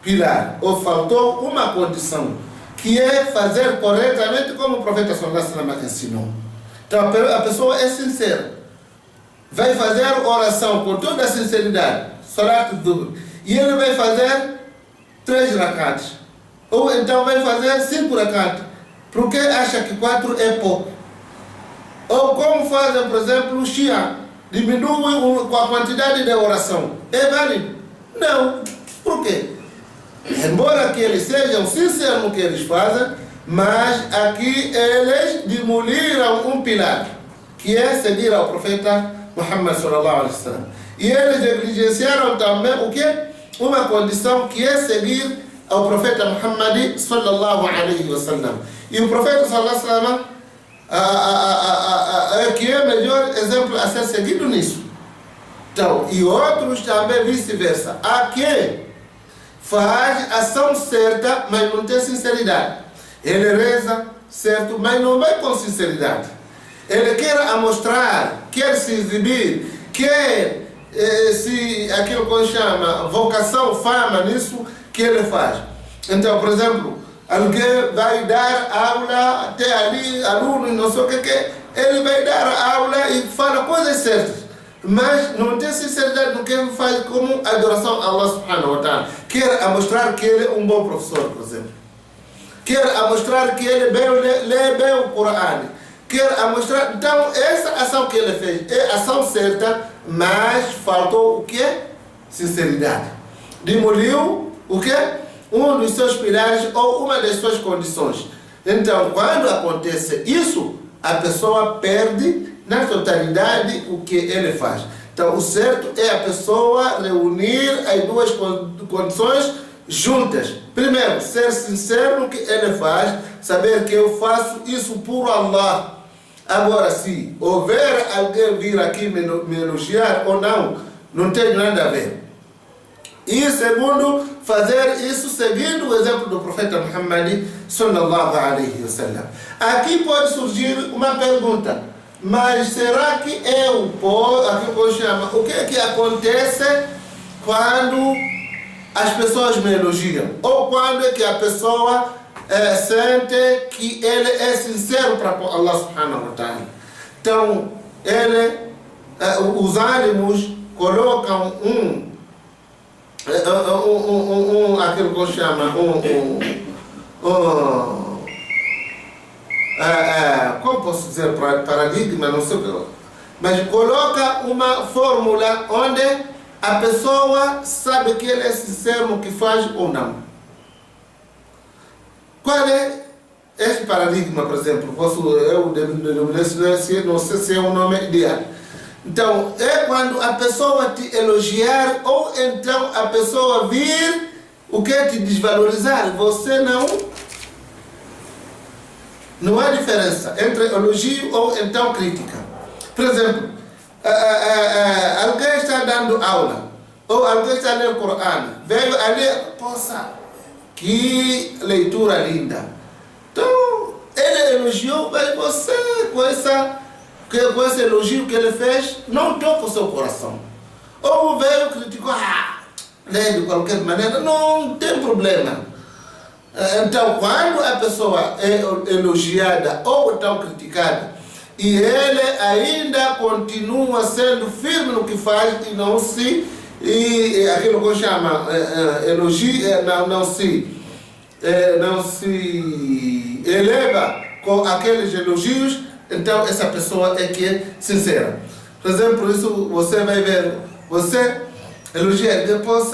A: pilar, ou faltou uma condição, que é fazer corretamente como o profeta sallallahu alaihi wasallam ensinou. Então a pessoa é sincera, vai fazer oração com toda a sinceridade, salat dhuhr, e ele vai fazer 3 rakats, ou então vai fazer 5 rakats, porque acha que 4 é pouco. Ou como fazem, por exemplo, o Shia, diminui com a quantidade de oração. É válido? Não. Por quê? Embora que eles sejam sinceros no que eles fazem, mas aqui eles demoliram um pilar, que é seguir ao profeta Muhammad sallallahu alaihi wasallam. E eles negligenciaram também o quê? Uma condição, que é seguir ao profeta Muhammad sallallahu alaihi wasallam. E o profeta sallallahu alaihi wasallam que é o melhor exemplo a ser seguido nisso. Então, e outros também vice-versa. Há quem faz ação certa, mas não tem sinceridade. Ele reza certo, mas não vai com sinceridade. Ele quer amostrar, quer se exibir, quer se aquilo que chama vocação, fama, nisso que ele faz. Então, por exemplo, alguém vai dar aula até ali, aluno, não sei o que, ele vai dar aula e fala coisas certas, mas não tem sinceridade no que ele faz como adoração a Allah subhanahu wa ta'ala. Quer mostrar que ele é um bom professor, por exemplo. Quer mostrar que ele lê bem o Corão. Quer mostrar. Então, essa ação que ele fez é ação certa, mas faltou o quê? Sinceridade. Demoliu o quê? Um dos seus pilares ou uma das suas condições. Então, quando acontece isso, a pessoa perde na totalidade o que ele faz. Então, o certo é a pessoa reunir as duas condições juntas. Primeiro, ser sincero no que ele faz, saber que eu faço isso por Allah. Agora, se houver alguém vir aqui me elogiar ou não, não tem nada a ver. E segundo, fazer isso seguindo o exemplo do profeta Muhammad sallallahu alaihi wasallam. Aqui pode surgir uma pergunta: mas será que eu posso, aquilo que eu chamo, o que é que acontece quando as pessoas me elogiam? Ou quando é que a pessoa sente que ele é sincero para Allah subhanahu wa ta'ala? Então, os ânimos colocam aquilo que eu chamo, como posso dizer, paradigma, não sei o que, mas coloca uma fórmula onde a pessoa sabe que ele é sincero no que faz ou não. Qual é esse paradigma, por exemplo? Não sei se é um nome ideal. Então, é quando a pessoa te elogiar ou então a pessoa vir o que te desvalorizar. Você não há diferença entre elogio ou então crítica. Por exemplo, alguém está dando aula, ou alguém está lendo o Corão, veio ali, poxa, que leitura linda. Então, ele elogiou, mas você, com esse elogio que ele fez, não toca o seu coração. Ou veio criticou, lê de qualquer maneira, não tem problema. Então, quando a pessoa é elogiada ou tão criticada, e ele ainda continua sendo firme no que faz e não se, aquilo que eu chamo elogio, não se eleva com aqueles elogios, então essa pessoa é que é sincera. Por exemplo, por isso você vai ver, você elogia, depois,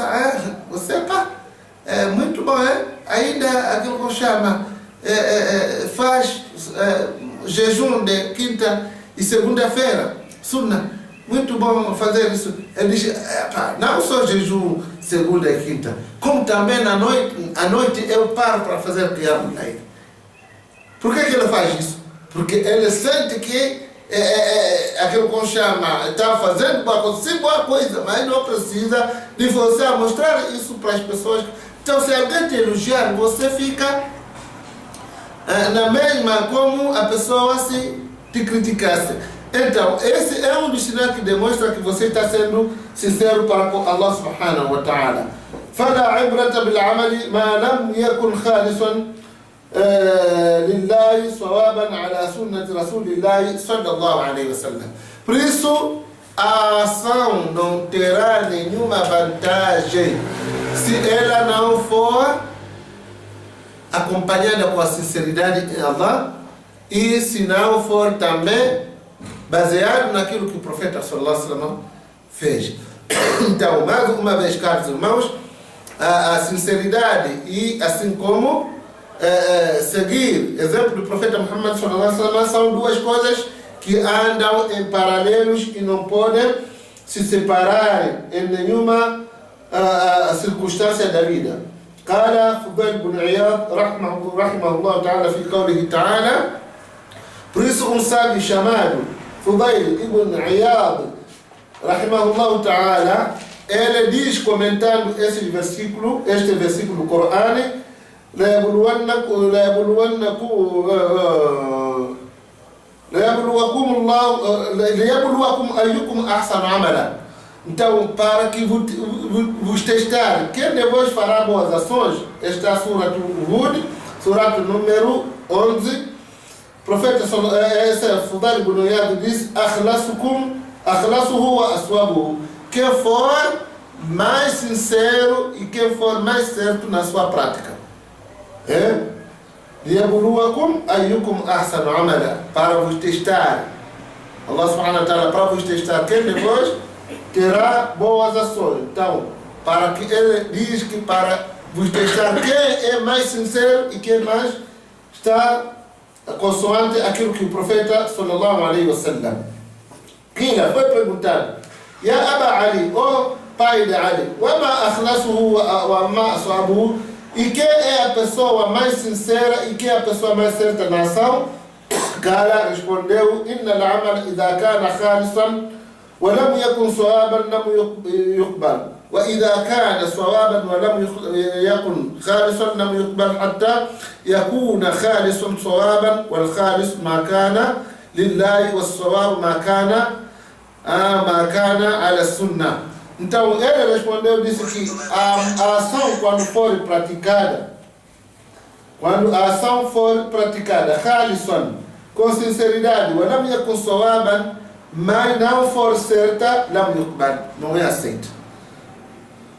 A: você é muito bom, ainda aquilo que eu chamo, faz jejum de quinta e segunda-feira, sunna, muito bom fazer isso. Ele diz, não só jejum segunda e quinta, como também à noite eu paro para fazer qiyam al-layl. Por que ele faz isso? Porque ele sente que aquilo que chama, está fazendo boa coisa, mas não precisa de você mostrar isso para as pessoas. Então, se alguém te elogiar, você fica na mesma como a pessoa se te criticasse. Então, esse é um dos sinais que demonstra que você está sendo sincero para com Allah subhanahu wa ta'ala. فلا عبرة بالعمل ما لم يكن خالصا لله صوابا على سنة رسول الله صلى الله عليه وسلم. Por isso, a ação não terá nenhuma vantagem se ela não for acompanhada com a sinceridade em Allah e se não for também baseado naquilo que o profeta sallallahu alaihi wasallam fez. Então, mais uma vez, caros irmãos, a sinceridade e assim como seguir exemplo do profeta Muhammad sallallahu alaihi wasallam são duas coisas que andam em paralelos e não podem se separar em nenhuma circunstância da vida. قال فضيل بن عياض رحمه الله تعالى في قوله تعالى. Por isso sábio chamado Fudail ibn Iyad rahimahullah ta'ala, ele diz, comentando este versículo do Corão, ليبلوكم أيكم أحسن عملا. Então, para que vos testar quem de vós fará boas ações, esta é a Surah Hud, Surah número 11. O profeta Fudail ibn Iyad diz: akhlasuhu wa aswabuhu. Quem for mais sincero e quem for mais certo na sua prática. ليبلوكم أيكم أحسن عملا, para vos testar. Allah subhanahu wa ta'ala, para vos testar quem de vós terá boas ações. Então, para que ele diz que para vos testar quem é mais sincero e quem mais está consoante aquilo que o profeta sallallahu alaihi wasallam. Quina foi perguntado: Ya Aba Ali, o pai de Ali, wa ma akhlasuhu wa ma aswabuhu, e quem é a pessoa mais sincera e quem é a pessoa mais certa na ação? Kala respondeu: Inna al-amal idha kana khalisan wa lam yakun sawaban lam yuqbal, wa idha kana sawaban wa lam yakun khalisan lam yuqbal, hatta yakuna khalisan sawaban, wal khalis ma kana lillahi was sawab ma kana ala sunnah. Então ele respondeu, disse que a ação quando for praticada, khalisan, com sinceridade, wa lam yakun sawaban, mas não for certa, lam yuqbal, não é aceita.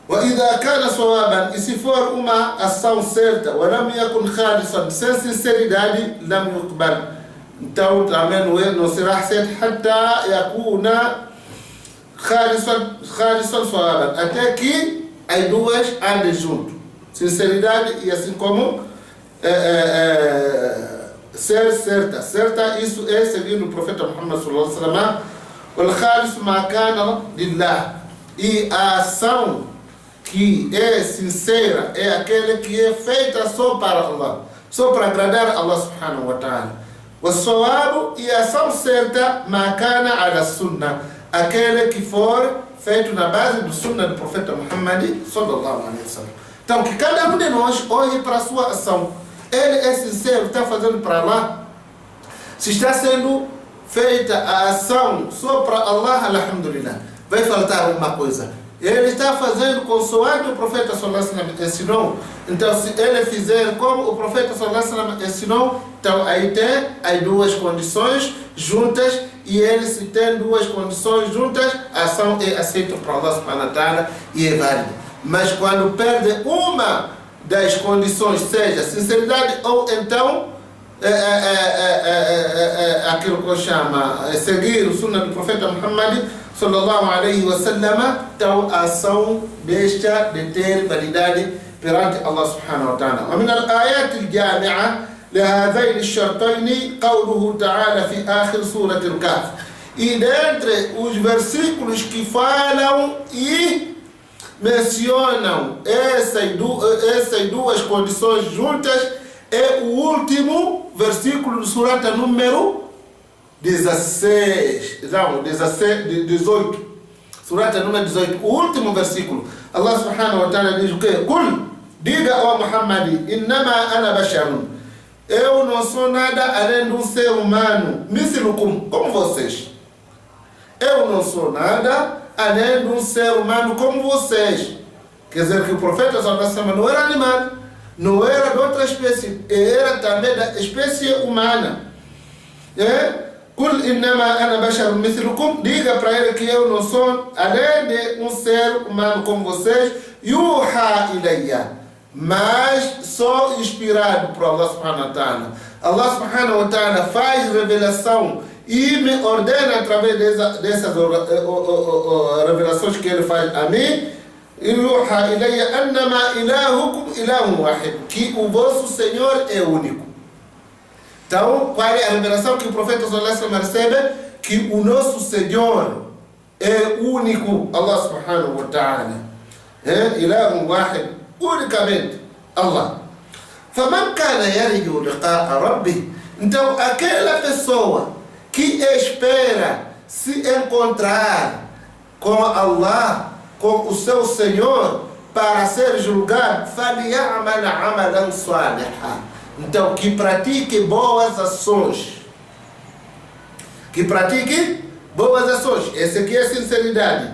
A: Wa idha kana sawaban, e se for uma ação certa, wa lam yakun khalisan, sem sinceridade, lam yuqbal, então também não será aceita, hatta yakuna khalisan sawaban, até que as duas andem junto, sinceridade e assim como ser certa, isso é seguindo o profeta Muhammad sallallahu alaihi wasallam. Wal khalis ma kana lillah, e a ação que é sincera é aquela que é feita só para Allah, só para agradar Allah subhanahu wa ta'ala. والصواب e a ação certa ما كان على السنة, aquele que for feito na base do sunna do profeta Muhammad sallallahu alaihi wasallam. Então que cada um de nós olhe para a sua ação. Ele é sincero, está fazendo para Allah? Se está sendo feita a ação só para Allah, alhamdulillah, vai faltar alguma coisa. Ele está fazendo consoante o profeta sallallahu alaihi wasallam ensinou. Então se ele fizer como o profeta sallallahu alaihi wasallam ensinou, então aí tem as duas condições juntas, e ele se tem duas condições juntas, a ação é aceita para Allah subhanahu wa ta'ala e é válida. Mas quando perde uma das condições, seja sinceridade ou então aquilo que eu chamo seguir o sunnah do profeta Muhammad sallallahu alaihi wasallam, então a ação deixa de ter validade perante Allah subhanahu wa ta'ala. ومن الآيات الجامعة لهذين الشرطين قوله تعالى في آخر سورة الكهف. E dentre os versículos que falam e mencionam essas duas condições juntas, é o último versículo do surata número 18. Surata número 18, o último versículo. Allah subhanahu wa ta'ala diz o quê? Qul, diga ó Muhammad, innama ana basharun, eu não sou nada além de um ser humano, mislukum, como vocês. Eu não sou nada além de um ser humano como vocês. Quer dizer que o profeta sallallahu alaihi wasallam não era animal, não era de outra espécie, era também da espécie humana. Qul innama ana basharun mithlukum, diga para ele que eu não sou além de um ser humano como vocês. Yuha ilayya, mas sou inspirado por Allah subhanahu wa ta'ala. Allah subhanahu wa ta'ala faz revelação e me ordena através dessas revelações que ele faz a mim. Yuha ilayya annama ilahukum ilahun wahid, que o vosso Senhor é único. Então, qual é a revelação que o profeta sallallahu alaihi wasallam recebe? Que o nosso Senhor é único, Allah subhanahu wa ta'ala. Ilahun wahid, unicamente Allah. فَمَنْ كَانَ يَرْجُو لِقَاءَ رَبِّهِ, então aquela pessoa que espera se encontrar com Allah, com o seu Senhor, para ser julgado, فَلْيَعْمَلْ عَمَلًا صَالِحًا, então que pratique boas ações. Que pratique boas ações. Esse aqui é sinceridade.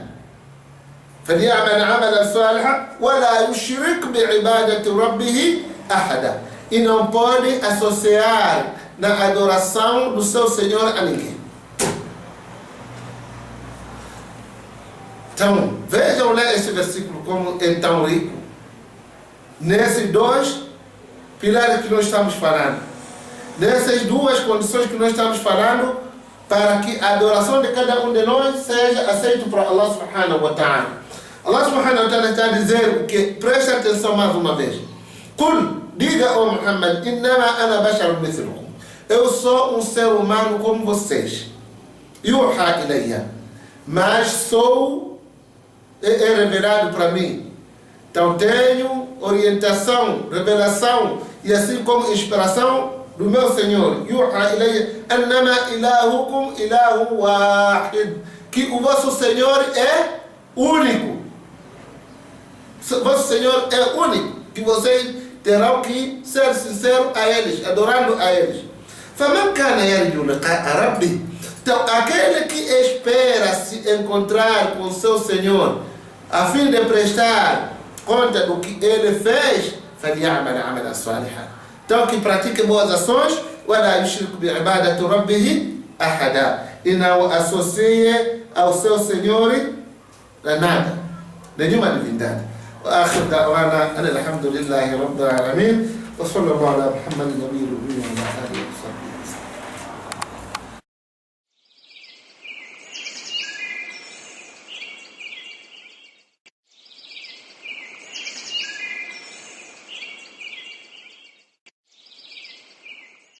A: فَلْيَعْمَلْ عَمَلًا صَالِحًا وَلَا يُشْرِكْ بِعِبَادَةِ رَبِّهِ أَحَدًا, e não pode associar na adoração do seu Senhor a ninguém. Então, vejam lá esse versículo como é tão rico. Nesses dois pilares que nós estamos falando, nessas duas condições que nós estamos falando, para que a adoração de cada um de nós seja aceita por Allah subhanahu wa ta'ala. Allah subhanahu wa ta'ala está dizendo que, preste atenção mais uma vez. Qul, diga ó Muhammad, innama ana basharun mithlukum, eu sou um ser humano como vocês. Yuha ilayya, mas sou revelado para mim. Então tenho orientação, revelação e assim como inspiração do meu Senhor. Yuha ilayya annama ilahukum ilahun wahid, que o vosso Senhor é único. Vosso Senhor é único, que vocês terão que ser sinceros a eles, adorando a eles. فَمَنْ كَانَ يَرْجُو لِقَاءَ رَبِّهِ, então aquele que espera se encontrar com o seu Senhor, a fim de prestar conta do que ele fez, فَلْيَعْمَلْ عَمَلًا صَالِحًا, então que pratique boas ações, وَلَا يُشْرِكْ بِعِبَادَةِ رَبِّهِ أَحَدًا, e não associe ao seu Senhor nada, nenhuma divindade. وآخر دعوانا أن الحمد لله رب العالمين وصلى الله على محمد النبي الأمي وعلى آله